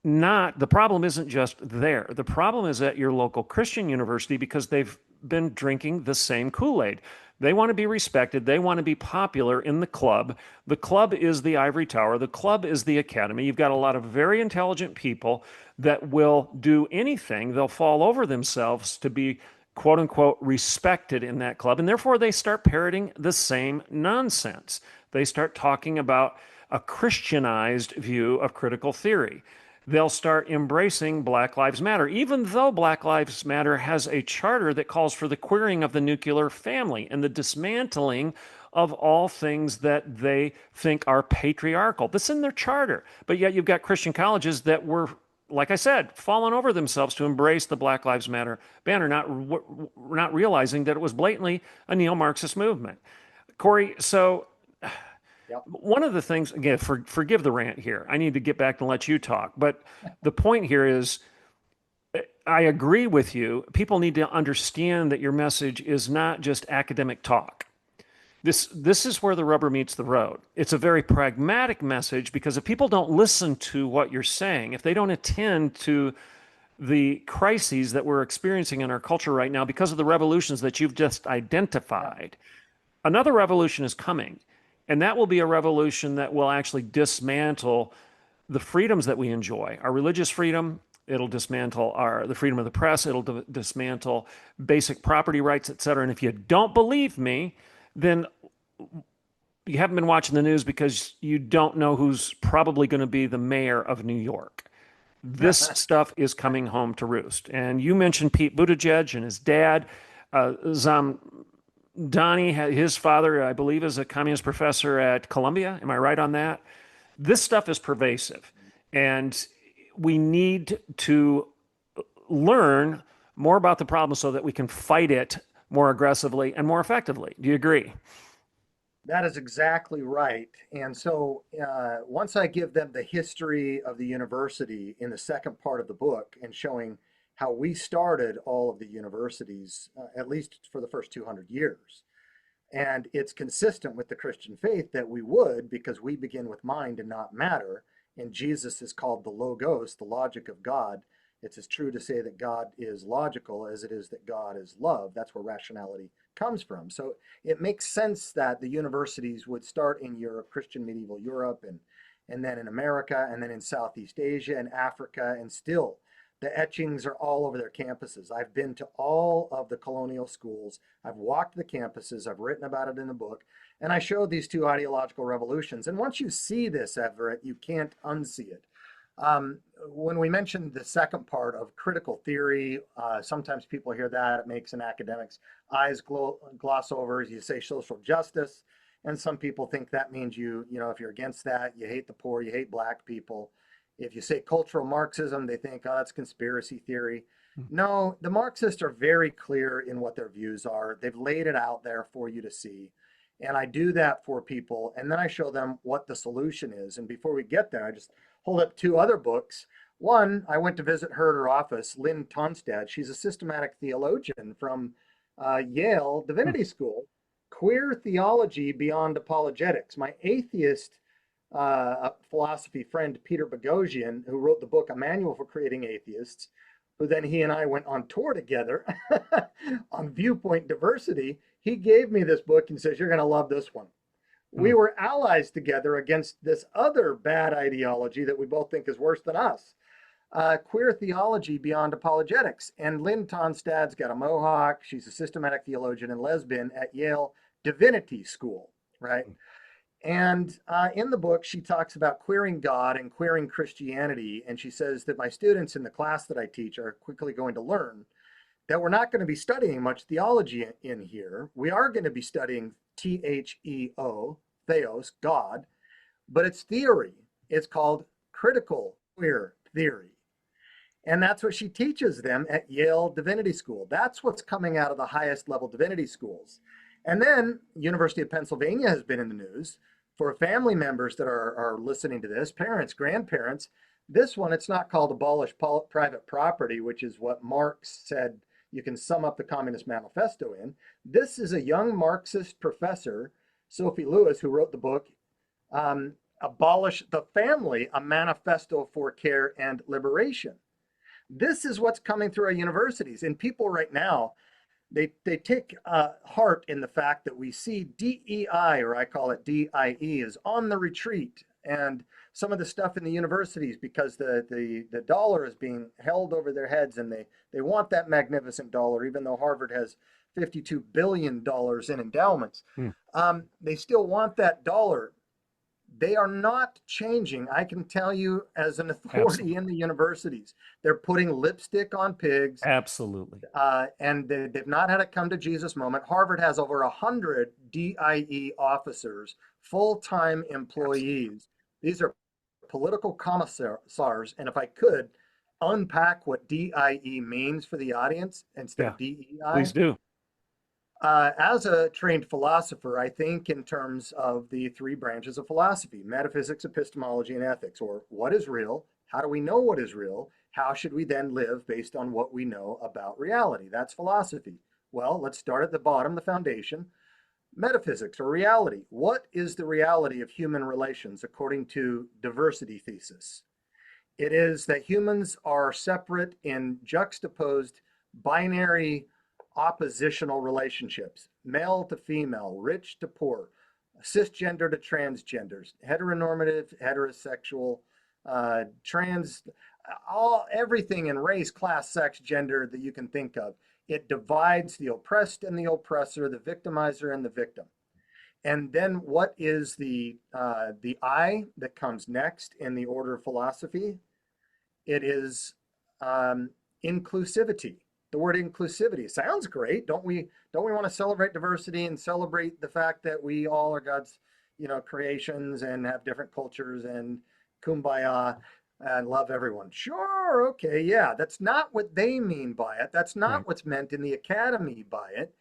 not the problem. Isn't just there. The problem is at your local Christian university because they've been drinking the same Kool-Aid. They want to be respected. They want to be popular in the club. The club is the ivory tower. The club is the academy. You've got a lot of very intelligent people that will do anything. They'll fall over themselves to be quote unquote respected in that club. And therefore, they start parroting the same nonsense. They start talking about a Christianized view of critical theory. They'll start embracing Black Lives Matter, even though Black Lives Matter has a charter that calls for the queering of the nuclear family and the dismantling of all things that they think are patriarchal. That's in their charter. But yet you've got Christian colleges that were, like I said, falling over themselves to embrace the Black Lives Matter banner, not realizing that it was blatantly a neo-Marxist movement. Corey, so Yep. one of the things, again, forgive the rant here. I need to get back and let you talk. But the point here is, I agree with you. People need to understand that your message is not just academic talk. This is where the rubber meets the road. It's a very pragmatic message because if people don't listen to what you're saying, if they don't attend to the crises that we're experiencing in our culture right now because of the revolutions that you've just identified, another revolution is coming. And that will be a revolution that will actually dismantle the freedoms that we enjoy, our religious freedom. It'll dismantle the freedom of the press. It'll dismantle basic property rights, et cetera. And if you don't believe me, then you haven't been watching the news because you don't know who's probably going to be the mayor of New York. This stuff is coming home to roost. And you mentioned Pete Buttigieg and his dad. Donnie, his father, I believe, is a communist professor at Columbia. Am I right on that? This stuff is pervasive. And we need to learn more about the problem so that we can fight it more aggressively and more effectively. Do you agree? That is exactly right. And so once I give them the history of the university in the second part of the book and showing how we started all of the universities, at least for the first 200 years, and it's consistent with the Christian faith that we would, because we begin with mind and not matter. And Jesus is called the Logos, the logic of God. It's as true to say that God is logical as it is that God is love. That's where rationality comes from. So it makes sense that the universities would start in Europe, Christian medieval Europe, and then in America, and then in Southeast Asia and Africa, and still the etchings are all over their campuses. I've been to all of the colonial schools. I've walked the campuses. I've written about it in the book. And I showed these two ideological revolutions. And once you see this, Everett, you can't unsee it. When we mentioned the second part of critical theory, sometimes people hear that, it makes an academic's eyes gloss over. You say social justice, and some people think that means if you're against that, you hate the poor, you hate black people. If you say cultural Marxism, they think, oh, that's conspiracy theory. No, the Marxists are very clear in what their views are. They've laid it out there for you to see. And I do that for people, and then I show them what the solution is. And before we get there, I just hold up two other books. One, I went to visit her at her office, Lynn Tonstad. She's a systematic theologian from Yale Divinity School, Queer Theology Beyond Apologetics. My atheist philosophy friend, Peter Boghossian, who wrote the book A Manual for Creating Atheists, who then he and I went on tour together on viewpoint diversity, he gave me this book and says, "You're going to love this one." We Mm. were allies together against this other bad ideology that we both think is worse than us, queer theology beyond apologetics. And Lynn Tonstad's got a mohawk. She's a systematic theologian and lesbian at Yale Divinity School, right? And in the book, she talks about queering God and queering Christianity. And she says that my students in the class that I teach are quickly going to learn that we're not going to be studying much theology in here. We are going to be studying THEO, theos, God, but it's theory. It's called critical queer theory. And that's what she teaches them at Yale Divinity School. That's what's coming out of the highest level divinity schools. And then University of Pennsylvania has been in the news for family members that are listening to this, parents, grandparents. This one, it's not called abolish private property, which is what Marx said you can sum up the Communist Manifesto in. This is a young Marxist professor, Sophie Lewis, who wrote the book, Abolish the Family, a Manifesto for Care and Liberation. This is what's coming through our universities. And people right now, they take heart in the fact that we see DEI, or I call it DIE, is on the retreat. And some of the stuff in the universities, because the dollar is being held over their heads, and they want that magnificent dollar, even though Harvard has $52 billion in endowments. They still want that dollar. They are not changing. I can tell you as an authority Absolutely. in the universities, they're putting lipstick on pigs. Absolutely. And they've not had a come to Jesus moment. Harvard has over 100 DIE officers, full-time employees. These are political commissars. And if I could unpack what DIE means for the audience instead of DEI. Please do. As a trained philosopher, I think in terms of the three branches of philosophy: metaphysics, epistemology, and ethics, or what is real, how do we know what is real, how should we then live based on what we know about reality? That's philosophy. Well, let's start at the bottom, the foundation. Metaphysics, or reality. What is the reality of human relations according to diversity thesis? It is that humans are separate in juxtaposed binary oppositional relationships: male to female, rich to poor, cisgender to transgenders, heteronormative, heterosexual, trans, everything in race, class, sex, gender that you can think of. It divides the oppressed and the oppressor, the victimizer and the victim. And then what is the I that comes next in the order of philosophy? It is inclusivity. The word inclusivity sounds great. Don't we want to celebrate diversity and celebrate the fact that we all are God's, creations and have different cultures and kumbaya and love everyone? Sure, okay, yeah. That's not what they mean by it. That's not Right. what's meant in the academy by it.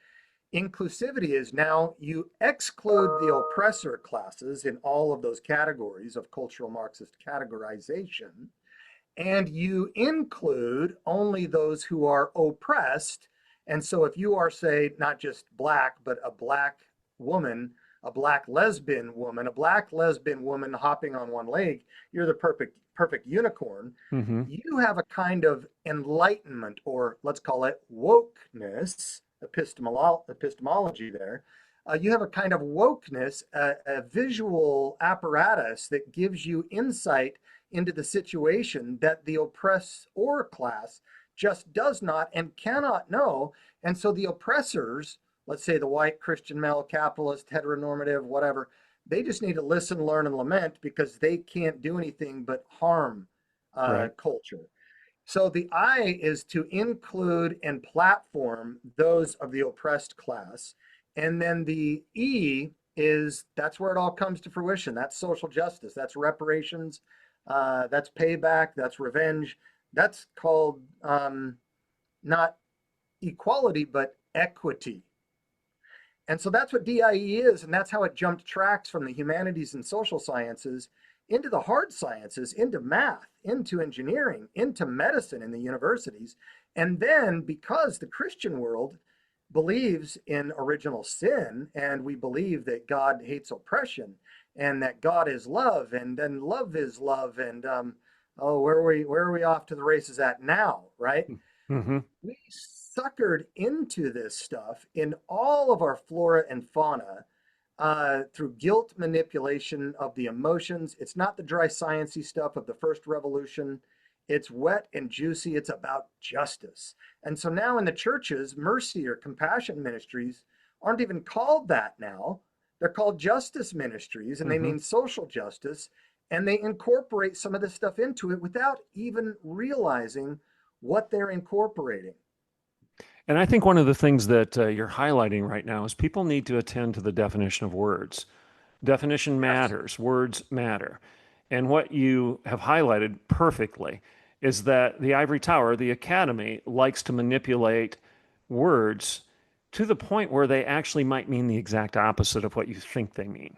Inclusivity is now you exclude the oppressor classes in all of those categories of cultural Marxist categorization, and you include only those who are oppressed. And so if you are, say, not just black, but a black woman, a black lesbian woman hopping on one leg, you're the perfect unicorn. Mm-hmm. You have a kind of enlightenment, or let's call it wokeness, epistemology there. You have a kind of wokeness, a visual apparatus that gives you insight into the situation that the oppressor class just does not and cannot know. And so the oppressors, let's say the white Christian male capitalist, heteronormative, whatever, they just need to listen, learn, and lament, because they can't do anything but harm Right. culture. So the I is to include and platform those of the oppressed class. And then the E is, that's where it all comes to fruition. That's social justice. That's reparations. That's payback. That's revenge. That's called not equality, but equity. And so that's what DIE is, and that's how it jumped tracks from the humanities and social sciences into the hard sciences, into math, into engineering, into medicine in the universities. And then, because the Christian world believes in original sin, and we believe that God hates oppression, and that God is love, and then love is love, and oh, where are we off to the races at now, right? Hmm. We suckered into this stuff in all of our flora and fauna through guilt manipulation of the emotions. It's not the dry sciencey stuff of the first revolution. It's wet and juicy. It's about justice. And so now in the churches, mercy or compassion ministries aren't even called that now. They're called justice ministries, and they Hmm. mean social justice. And they incorporate some of this stuff into it without even realizing what they're incorporating. And I think one of the things that you're highlighting right now is people need to attend to the definition of words. Definition Yes. matters, words matter. And what you have highlighted perfectly is that the ivory tower, the academy, likes to manipulate words to the point where they actually might mean the exact opposite of what you think they mean.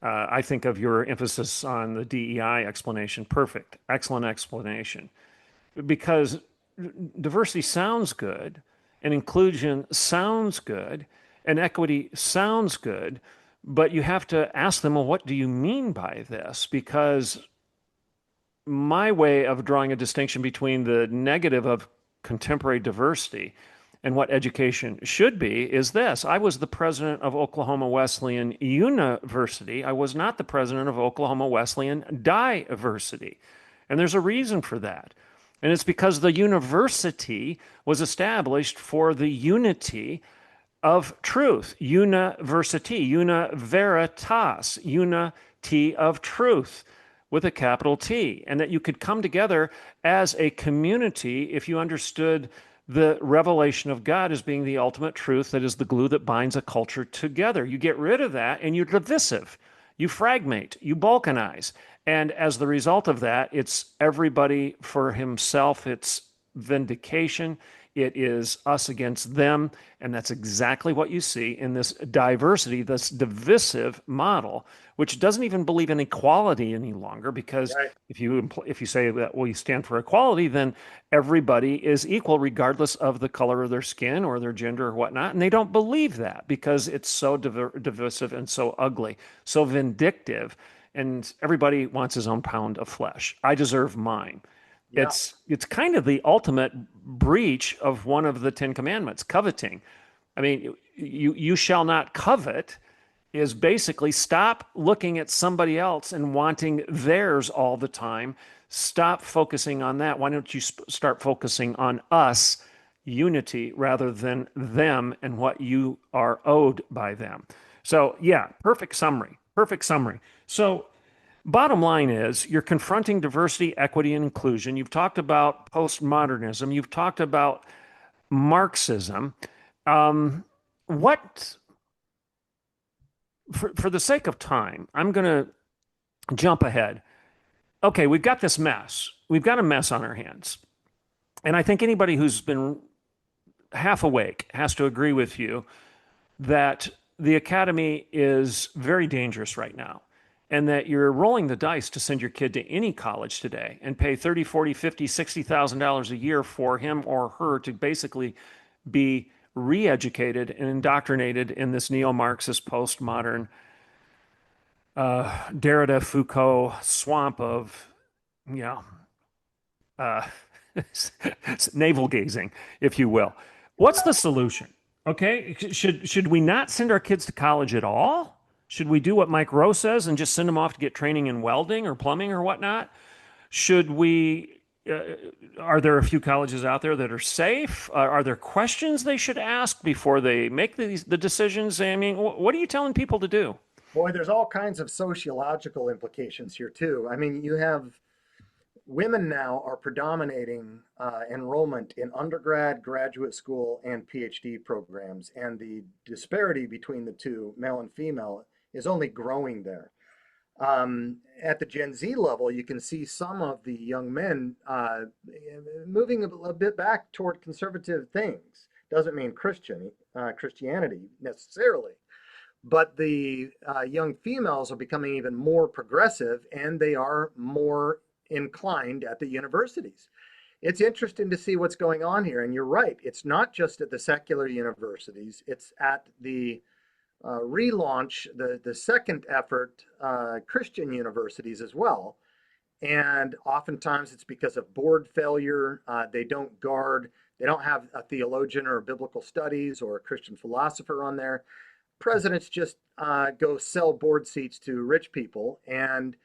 I think of your emphasis on the DEI explanation. Perfect. Excellent explanation. Because diversity sounds good, and inclusion sounds good, and equity sounds good, but you have to ask them, well, what do you mean by this? Because my way of drawing a distinction between the negative of contemporary diversity and what education should be is this. I was the president of Oklahoma Wesleyan University. I was not the president of Oklahoma Wesleyan Diversity. And there's a reason for that. And it's because the university was established for the unity of truth, university, una veritas, unity of truth with a capital T, and that you could come together as a community if you understood the revelation of God as being the ultimate truth that is the glue that binds a culture together. You get rid of that and you're divisive. You fragment, you balkanize. And as the result of that, it's everybody for himself. It's vindication. It is us against them. And that's exactly what you see in this diversity, this divisive model, which doesn't even believe in equality any longer. Because Right. if you say that we stand for equality, then everybody is equal regardless of the color of their skin or their gender or whatnot. And they don't believe that because it's so divisive and so ugly, so vindictive. And everybody wants his own pound of flesh. I deserve mine. Yeah. It's kind of the ultimate breach of one of the Ten Commandments, coveting. I mean, you shall not covet is basically stop looking at somebody else and wanting theirs all the time. Stop focusing on that. Why don't you start focusing on us, unity, rather than them and what you are owed by them? So, yeah, perfect summary. Perfect summary. So, bottom line is you're confronting diversity, equity, and inclusion. You've talked about postmodernism. You've talked about Marxism. Um, what, for the sake of time, I'm going to jump ahead. Okay, we've got this mess. We've got a mess on our hands. And I think anybody who's been half awake has to agree with you that the academy is very dangerous right now and that you're rolling the dice to send your kid to any college today and pay 30, 40, 50, $60,000 a year for him or her to basically be re-educated and indoctrinated in this neo-Marxist postmodern Derrida Foucault swamp of, you know, uh, navel gazing, if you will. What's the solution? Okay, should we not send our kids to college at all? Should we do what Mike Rowe says and just send them off to get training in welding or plumbing or whatnot? Should we? Are there a few colleges out there that are safe? Are there questions they should ask before they make the decisions? I mean, what are you telling people to do? Boy, there's all kinds of sociological implications here too. I mean, you have women now are predominating enrollment in undergrad, graduate school, and PhD programs, and the disparity between the two, male and female, is only growing there. At the Gen Z level, you can see some of the young men moving a bit back toward conservative things. Doesn't mean Christianity necessarily, but the young females are becoming even more progressive, and they are more inclined at the universities. It's interesting to see what's going on here, and you're right. It's not just at the secular universities; it's at the relaunch, the second effort, Christian universities as well. And oftentimes it's because of board failure. They don't guard, they don't have a theologian or a biblical studies or a Christian philosopher on there. Presidents just go sell board seats to rich people, and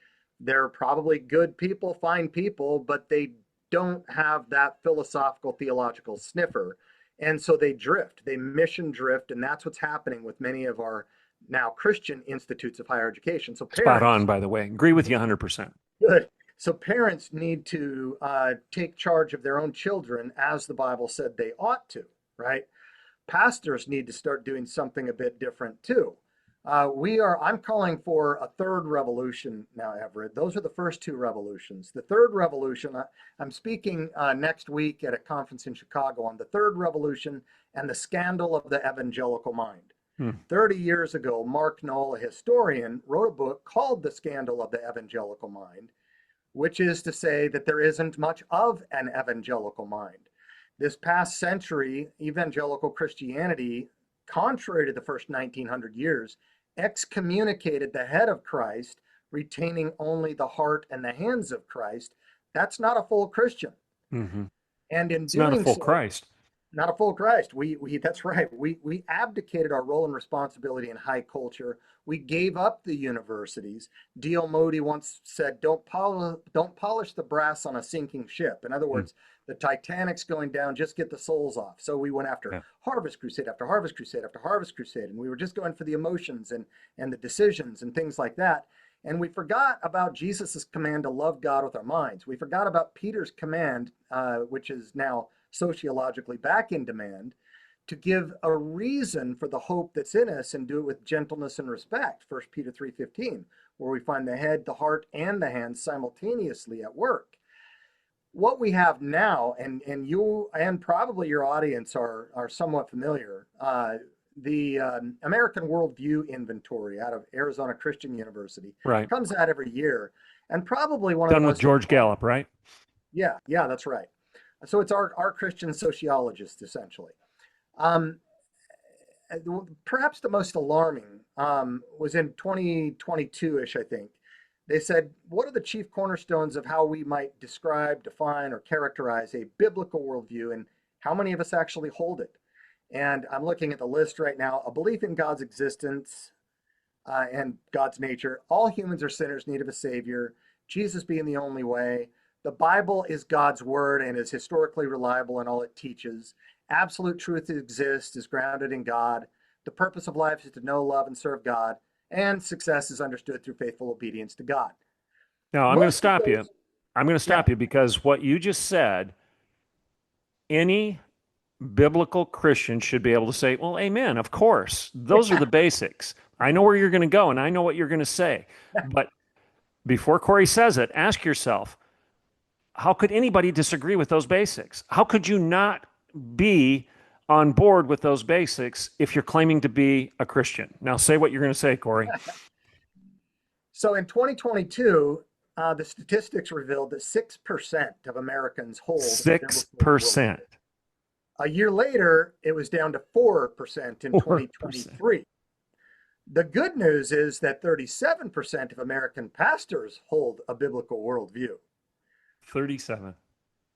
they're probably good people, fine people, but they don't have that philosophical, theological sniffer. And so they drift, they mission drift, and that's what's happening with many of our now Christian institutes of higher education. So Spot on, parents, by the way. Agree with you 100%. good. So parents need to take charge of their own children as the Bible said they ought to, right? Pastors need to start doing something a bit different too. I'm calling for a third revolution now, Everett. Those are the first two revolutions. The third revolution, I'm speaking next week at a conference in Chicago on the third revolution and the scandal of the evangelical mind. 30 years ago, Mark Knoll, a historian, wrote a book called The Scandal of the Evangelical Mind, which is to say that there isn't much of an evangelical mind. This past century, evangelical Christianity, contrary to the first 1900 years, excommunicated the head of Christ, retaining only the heart and the hands of Christ. That's not a full Christian. Mm-hmm. And in It's not a doing full so, Christ. not a full Christ. That's right. We abdicated our role and responsibility in high culture. We gave up the universities. D.L. Moody once said, don't polish the brass on a sinking ship. In other words, the Titanic's going down, just get the souls off. So we went after Harvest Crusade after Harvest Crusade after Harvest Crusade, and we were just going for the emotions and the decisions and things like that. And we forgot about Jesus's command to love God with our minds. We forgot about Peter's command, which is now sociologically back in demand, to give a reason for the hope that's in us and do it with gentleness and respect. 1 Peter 3:15, where we find the head, the heart, and the hands simultaneously at work. What we have now, and you and probably your audience are somewhat familiar, the American Worldview Inventory out of Arizona Christian University comes out every year, and probably one of the most done with George Gallup, right? Yeah, that's right. So it's our Christian sociologist, essentially. Perhaps the most alarming was in 2022-ish, I think. They said, what are the chief cornerstones of how we might describe, define, or characterize a biblical worldview, and how many of us actually hold it? And I'm looking at the list right now. A belief in God's existence and God's nature. All humans are sinners, need of a savior. Jesus being the only way. The Bible is God's word and is historically reliable in all it teaches. Absolute truth exists, is grounded in God. The purpose of life is to know, love, and serve God. And success is understood through faithful obedience to God. Now, I'm going to stop you. I'm going to stop you because what you just said, any biblical Christian should be able to say, well, amen, of course. Those are the basics. I know where you're going to go and I know what you're going to say. But before Corey says it, ask yourself, how could anybody disagree with those basics? How could you not be on board with those basics if you're claiming to be a Christian? Now say what you're going to say, Corey. So in 2022, the statistics revealed that 6% of Americans hold 6%. A year later, it was down to 4% in 2023. The good news is that 37% of American pastors hold a biblical worldview. 37.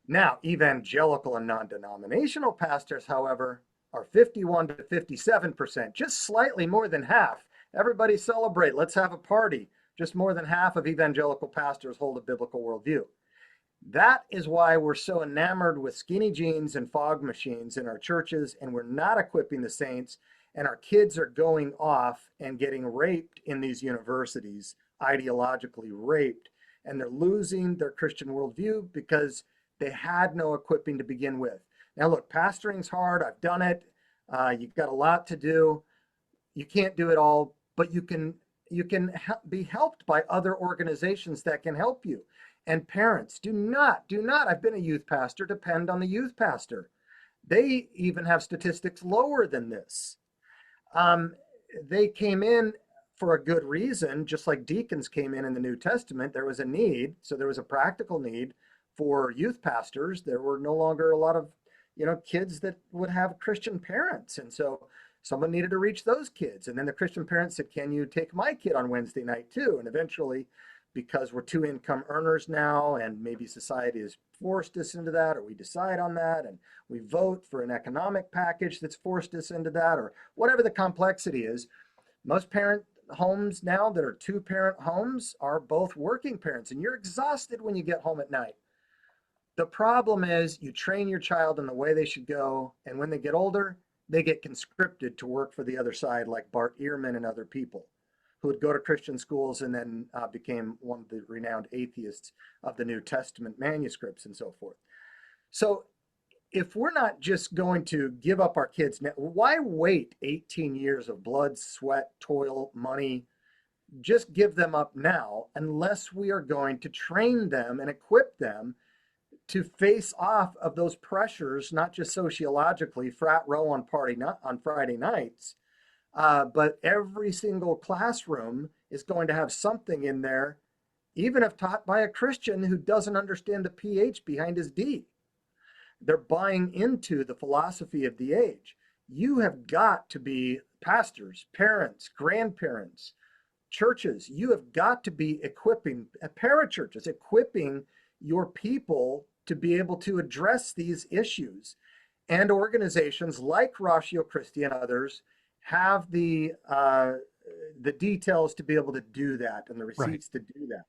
Now, evangelical and non-denominational pastors, however, are 51 to 57%, just slightly more than half. Everybody celebrate. Let's have a party. Just more than half of evangelical pastors hold a biblical worldview. That is why we're so enamored with skinny jeans and fog machines in our churches, and we're not equipping the saints, and our kids are going off and getting raped in these universities, ideologically raped, and they're losing their Christian worldview because they had no equipping to begin with. Now, look, pastoring's hard. I've done it. You've got a lot to do. You can't do it all, but you can be helped by other organizations that can help you. And parents, do not, I've been a youth pastor, depend on the youth pastor. They even have statistics lower than this. They came in for a good reason, just like deacons came in the New Testament. There was a need, so there was a practical need for youth pastors. There were no longer a lot of, kids that would have Christian parents. And so someone needed to reach those kids. And then the Christian parents said, can you take my kid on Wednesday night too? And eventually because we're two income earners now, and maybe society has forced us into that, or we decide on that, and we vote for an economic package that's forced us into that, or whatever the complexity is. Most parent homes now that are two-parent homes are both working parents, and you're exhausted when you get home at night. The problem is you train your child in the way they should go, and when they get older, they get conscripted to work for the other side, like Bart Ehrman and other people who would go to Christian schools and then became one of the renowned atheists of the New Testament manuscripts and so forth. So if we're not just going to give up our kids now, why wait 18 years of blood, sweat, toil, money? Just give them up now, unless we are going to train them and equip them to face off of those pressures, not just sociologically, frat row on Friday nights, but every single classroom is going to have something in there, even if taught by a Christian who doesn't understand the PH behind his D. They're buying into the philosophy of the age. You have got to be pastors, parents, grandparents, churches. You have got to be equipping, parachurches, equipping your people to be able to address these issues. And organizations like Rashio Christi and others have the details to be able to do that and the receipts to do that.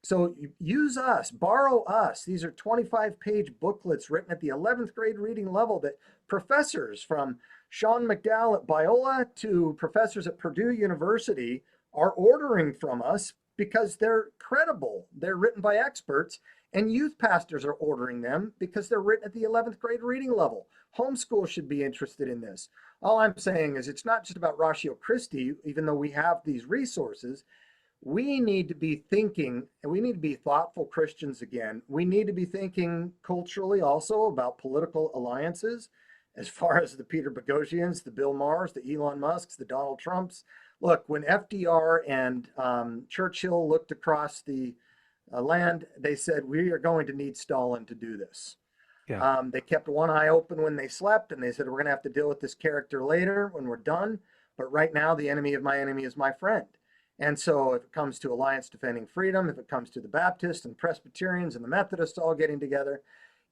So use us, borrow us. These are 25-page booklets written at the 11th grade reading level that professors from Sean McDowell at Biola to professors at Purdue University are ordering from us because they're credible. They're written by experts, and youth pastors are ordering them because they're written at the 11th grade reading level. Homeschool should be interested in this. All I'm saying is it's not just about Rashio Christi, even though we have these resources. We need to be thinking, and we need to be thoughtful Christians again. We need to be thinking culturally also about political alliances, as far as the Peter Boghossians, the Bill Maher's, the Elon Musk's, the Donald Trumps. Look, when FDR and Churchill looked across the land, they said, we are going to need Stalin to do this. Yeah. They kept one eye open when they slept, and they said, we're going to have to deal with this character later when we're done. But right now, the enemy of my enemy is my friend. And so if it comes to Alliance Defending Freedom, if it comes to the Baptists and Presbyterians and the Methodists all getting together,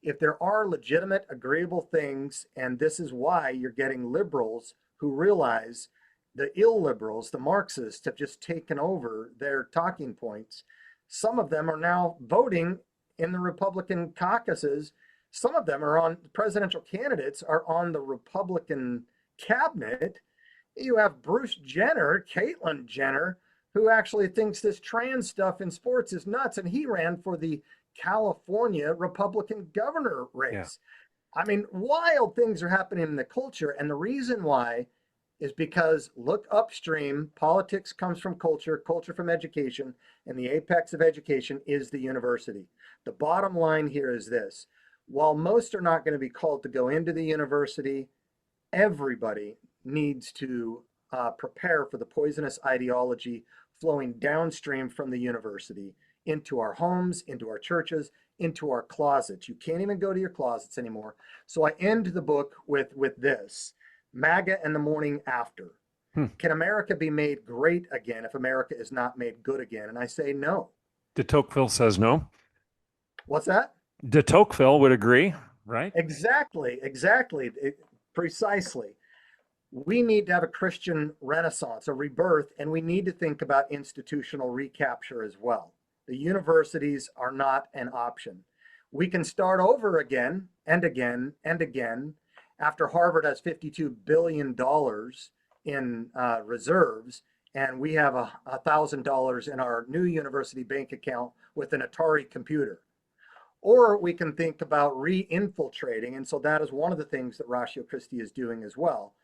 if there are legitimate, agreeable things, and this is why you're getting liberals who realize the illiberals, the Marxists, have just taken over their talking points. Some of them are now voting in the Republican caucuses. Some of them are on, presidential candidates are on the Republican cabinet. You have Bruce Jenner, Caitlyn Jenner, who actually thinks this trans stuff in sports is nuts, and he ran for the California Republican governor race. Yeah. I mean, wild things are happening in the culture, and the reason why is because look upstream. Politics comes from culture, culture from education, and the apex of education is the university. The bottom line here is this: while most are not going to be called to go into the university, everybody needs to prepare for the poisonous ideology flowing downstream from the university into our homes, into our churches, into our closets. You can't even go to your closets anymore. So I end the book with this: MAGA and the morning after. Can America be made great again if America is not made good again? And I say no. De Tocqueville says no. What's that? De Tocqueville would agree, right? Exactly, precisely. We need to have a Christian renaissance, a rebirth, and we need to think about institutional recapture as well. The universities are not an option. We can start over again and again and again after Harvard has $52 billion in reserves, and we have $1,000 in our new university bank account with an Atari computer. Or we can think about re-infiltrating, and so that is one of the things that Rashio Christi is doing as well.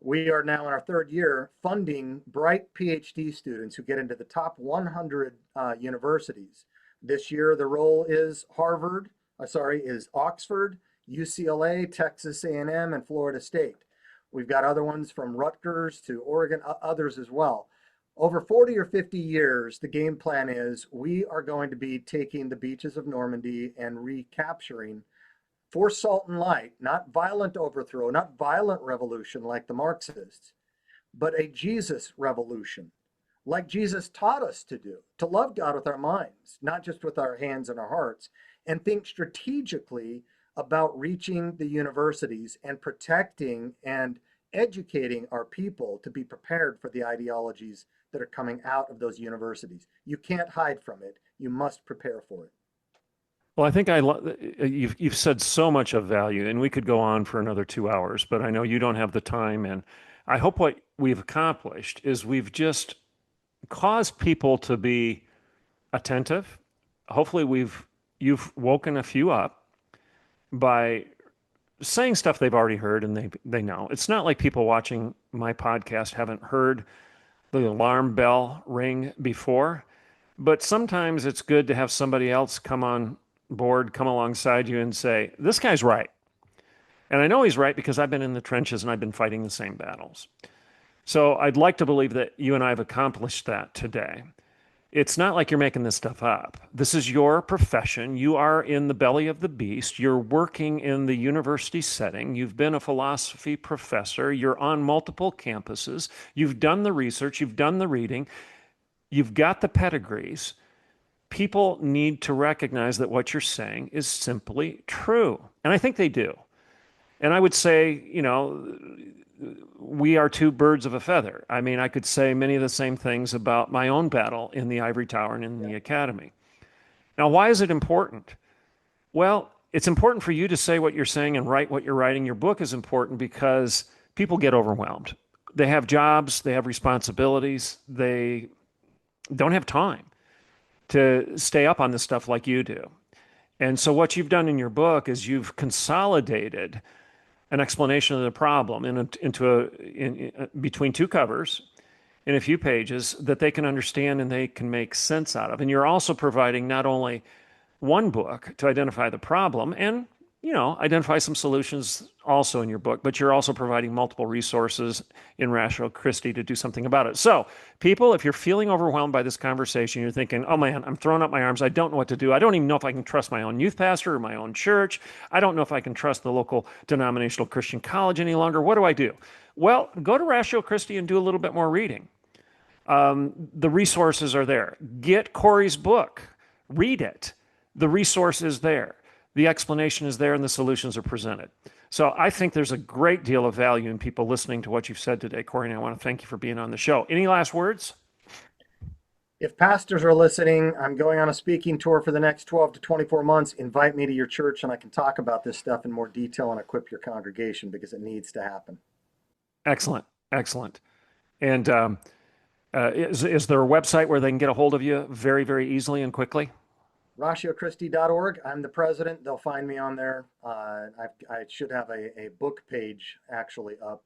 We are now in our third year funding bright PhD students who get into the top 100 universities. This year, the role is is Oxford, UCLA, Texas A&M, and Florida State. We've got other ones from Rutgers to Oregon, others as well. Over 40 or 50 years, the game plan is we are going to be taking the beaches of Normandy and recapturing for salt and light, not violent overthrow, not violent revolution like the Marxists, but a Jesus revolution, like Jesus taught us to love God with our minds, not just with our hands and our hearts, and think strategically about reaching the universities and protecting and educating our people to be prepared for the ideologies that are coming out of those universities. You can't hide from it. You must prepare for it. Well, I think you've said so much of value, and we could go on for another 2 hours, but I know you don't have the time. And I hope what we've accomplished is we've just caused people to be attentive. Hopefully, you've woken a few up by saying stuff they've already heard and they know. It's not like people watching my podcast haven't heard the alarm bell ring before, but sometimes it's good to have somebody else come on board, come alongside you and say, this guy's right. And I know he's right because I've been in the trenches and I've been fighting the same battles. So I'd like to believe that you and I have accomplished that today. It's not like you're making this stuff up. This is your profession. You are in the belly of the beast. You're working in the university setting. You've been a philosophy professor. You're on multiple campuses. You've done the research. You've done the reading. You've got the pedigrees. People need to recognize that what you're saying is simply true. And I think they do. And I would say, we are two birds of a feather. I mean, I could say many of the same things about my own battle in the ivory tower and in the academy. Now, why is it important? Well, it's important for you to say what you're saying and write what you're writing. Your book is important because people get overwhelmed. They have jobs, they have responsibilities, they don't have time to stay up on this stuff like you do. And so what you've done in your book is you've consolidated an explanation of the problem between two covers in a few pages that they can understand and they can make sense out of. And you're also providing not only one book to identify the problem and identify some solutions also in your book, but you're also providing multiple resources in Rashio Christi to do something about it. So, people, if you're feeling overwhelmed by this conversation, you're thinking, oh man, I'm throwing up my arms. I don't know what to do. I don't even know if I can trust my own youth pastor or my own church. I don't know if I can trust the local denominational Christian college any longer. What do I do? Well, go to Rashio Christi and do a little bit more reading. The resources are there. Get Corey's book. Read it. The resource is there. The explanation is there and the solutions are presented. So I think there's a great deal of value in people listening to what you've said today, Corey, and I want to thank you for being on the show. Any last words? If pastors are listening, I'm going on a speaking tour for the next 12 to 24 months. Invite me to your church and I can talk about this stuff in more detail and equip your congregation because it needs to happen. Excellent. Excellent. And is there a website where they can get a hold of you very, very easily and quickly? Rashiochristi.org. I'm the president. They'll find me on there. I should have a book page actually up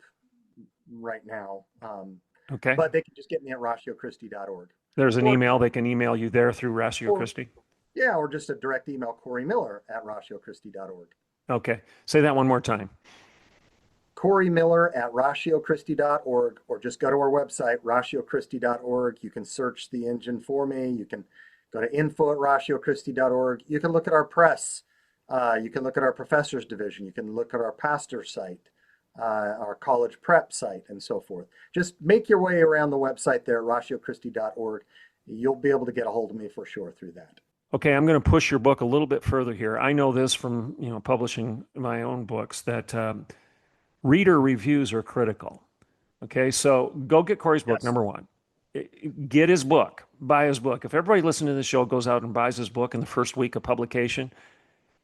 right now. Okay. But they can just get me at Rashiochristi.org. There's an email. They can email you there through Rashio Christi. Yeah, or just a direct email, Corey Miller at Rashiochristi.org. Okay. Say that one more time. Corey Miller at Rashiochristi.org, or just go to our website, Rashiochristi.org. You can search the engine for me. You can go to info@Rashiochristi.org. You can look at our press. You can look at our professors division. You can look at our pastor site, our college prep site, and so forth. Just make your way around the website there, Rashiochristi.org. You'll be able to get a hold of me for sure through that. Okay, I'm going to push your book a little bit further here. I know this from publishing my own books that reader reviews are critical. Okay, so go get Corey's book, number one. Get his book, buy his book. If everybody listening to the show goes out and buys his book in the first week of publication,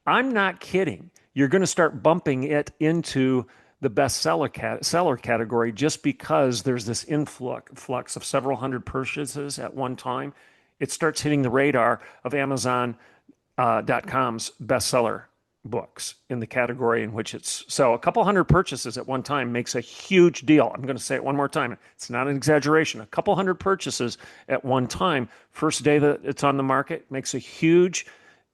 I'm not kidding. You're going to start bumping it into the bestseller category just because there's this influx of several hundred purchases at one time. It starts hitting the radar of Amazon.com's bestseller books in the category in which it's. So a couple hundred purchases at one time makes a huge deal. I'm going to say it one more time. It's not an exaggeration. A couple hundred purchases at one time, first day that it's on the market, makes a huge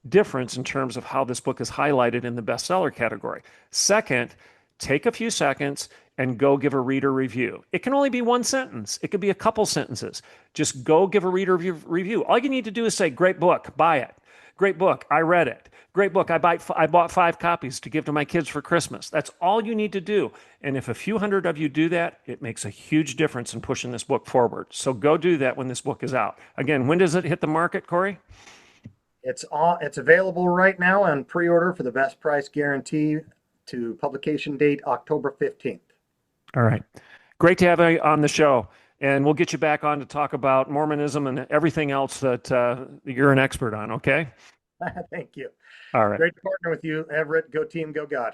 difference in terms of how this book is highlighted in the bestseller category. Second, take a few seconds and go give a reader review. It can only be one sentence. It could be a couple sentences. Just go give a reader review. All you need to do is say, great book, buy it. Great book. I read it. Great book. I bought 5 copies to give to my kids for Christmas. That's all you need to do. And if a few hundred of you do that, it makes a huge difference in pushing this book forward. So go do that when this book is out. Again, when does it hit the market, Corey? It's available right now on pre-order for the best price guarantee to publication date October 15th. All right. Great to have you on the show. And we'll get you back on to talk about Mormonism and everything else that you're an expert on, okay? Thank you. All right. Great to partner with you, Everett. Go team, go God.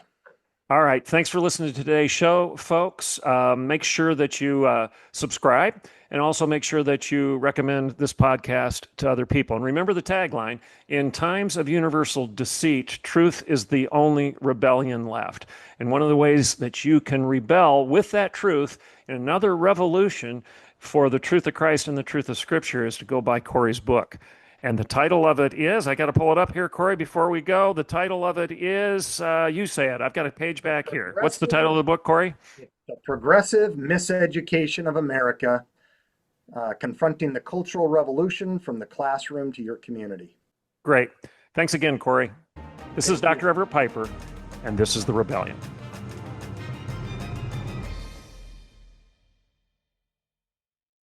All right. Thanks for listening to today's show, folks. Make sure that you subscribe and also make sure that you recommend this podcast to other people. And remember the tagline, in times of universal deceit, truth is the only rebellion left. And one of the ways that you can rebel with that truth in another revolution for the truth of Christ and the truth of Scripture is to go buy Corey's book. And the title of it is, I got to pull it up here, Corey, before we go. The title of it is, you say it. I've got a page back here. What's the title of the book, Corey? The Progressive Miseducation of America, Confronting the Cultural Revolution from the Classroom to Your Community. Great. Thanks again, Corey. This is Dr. Everett Piper, and this is The Rebellion.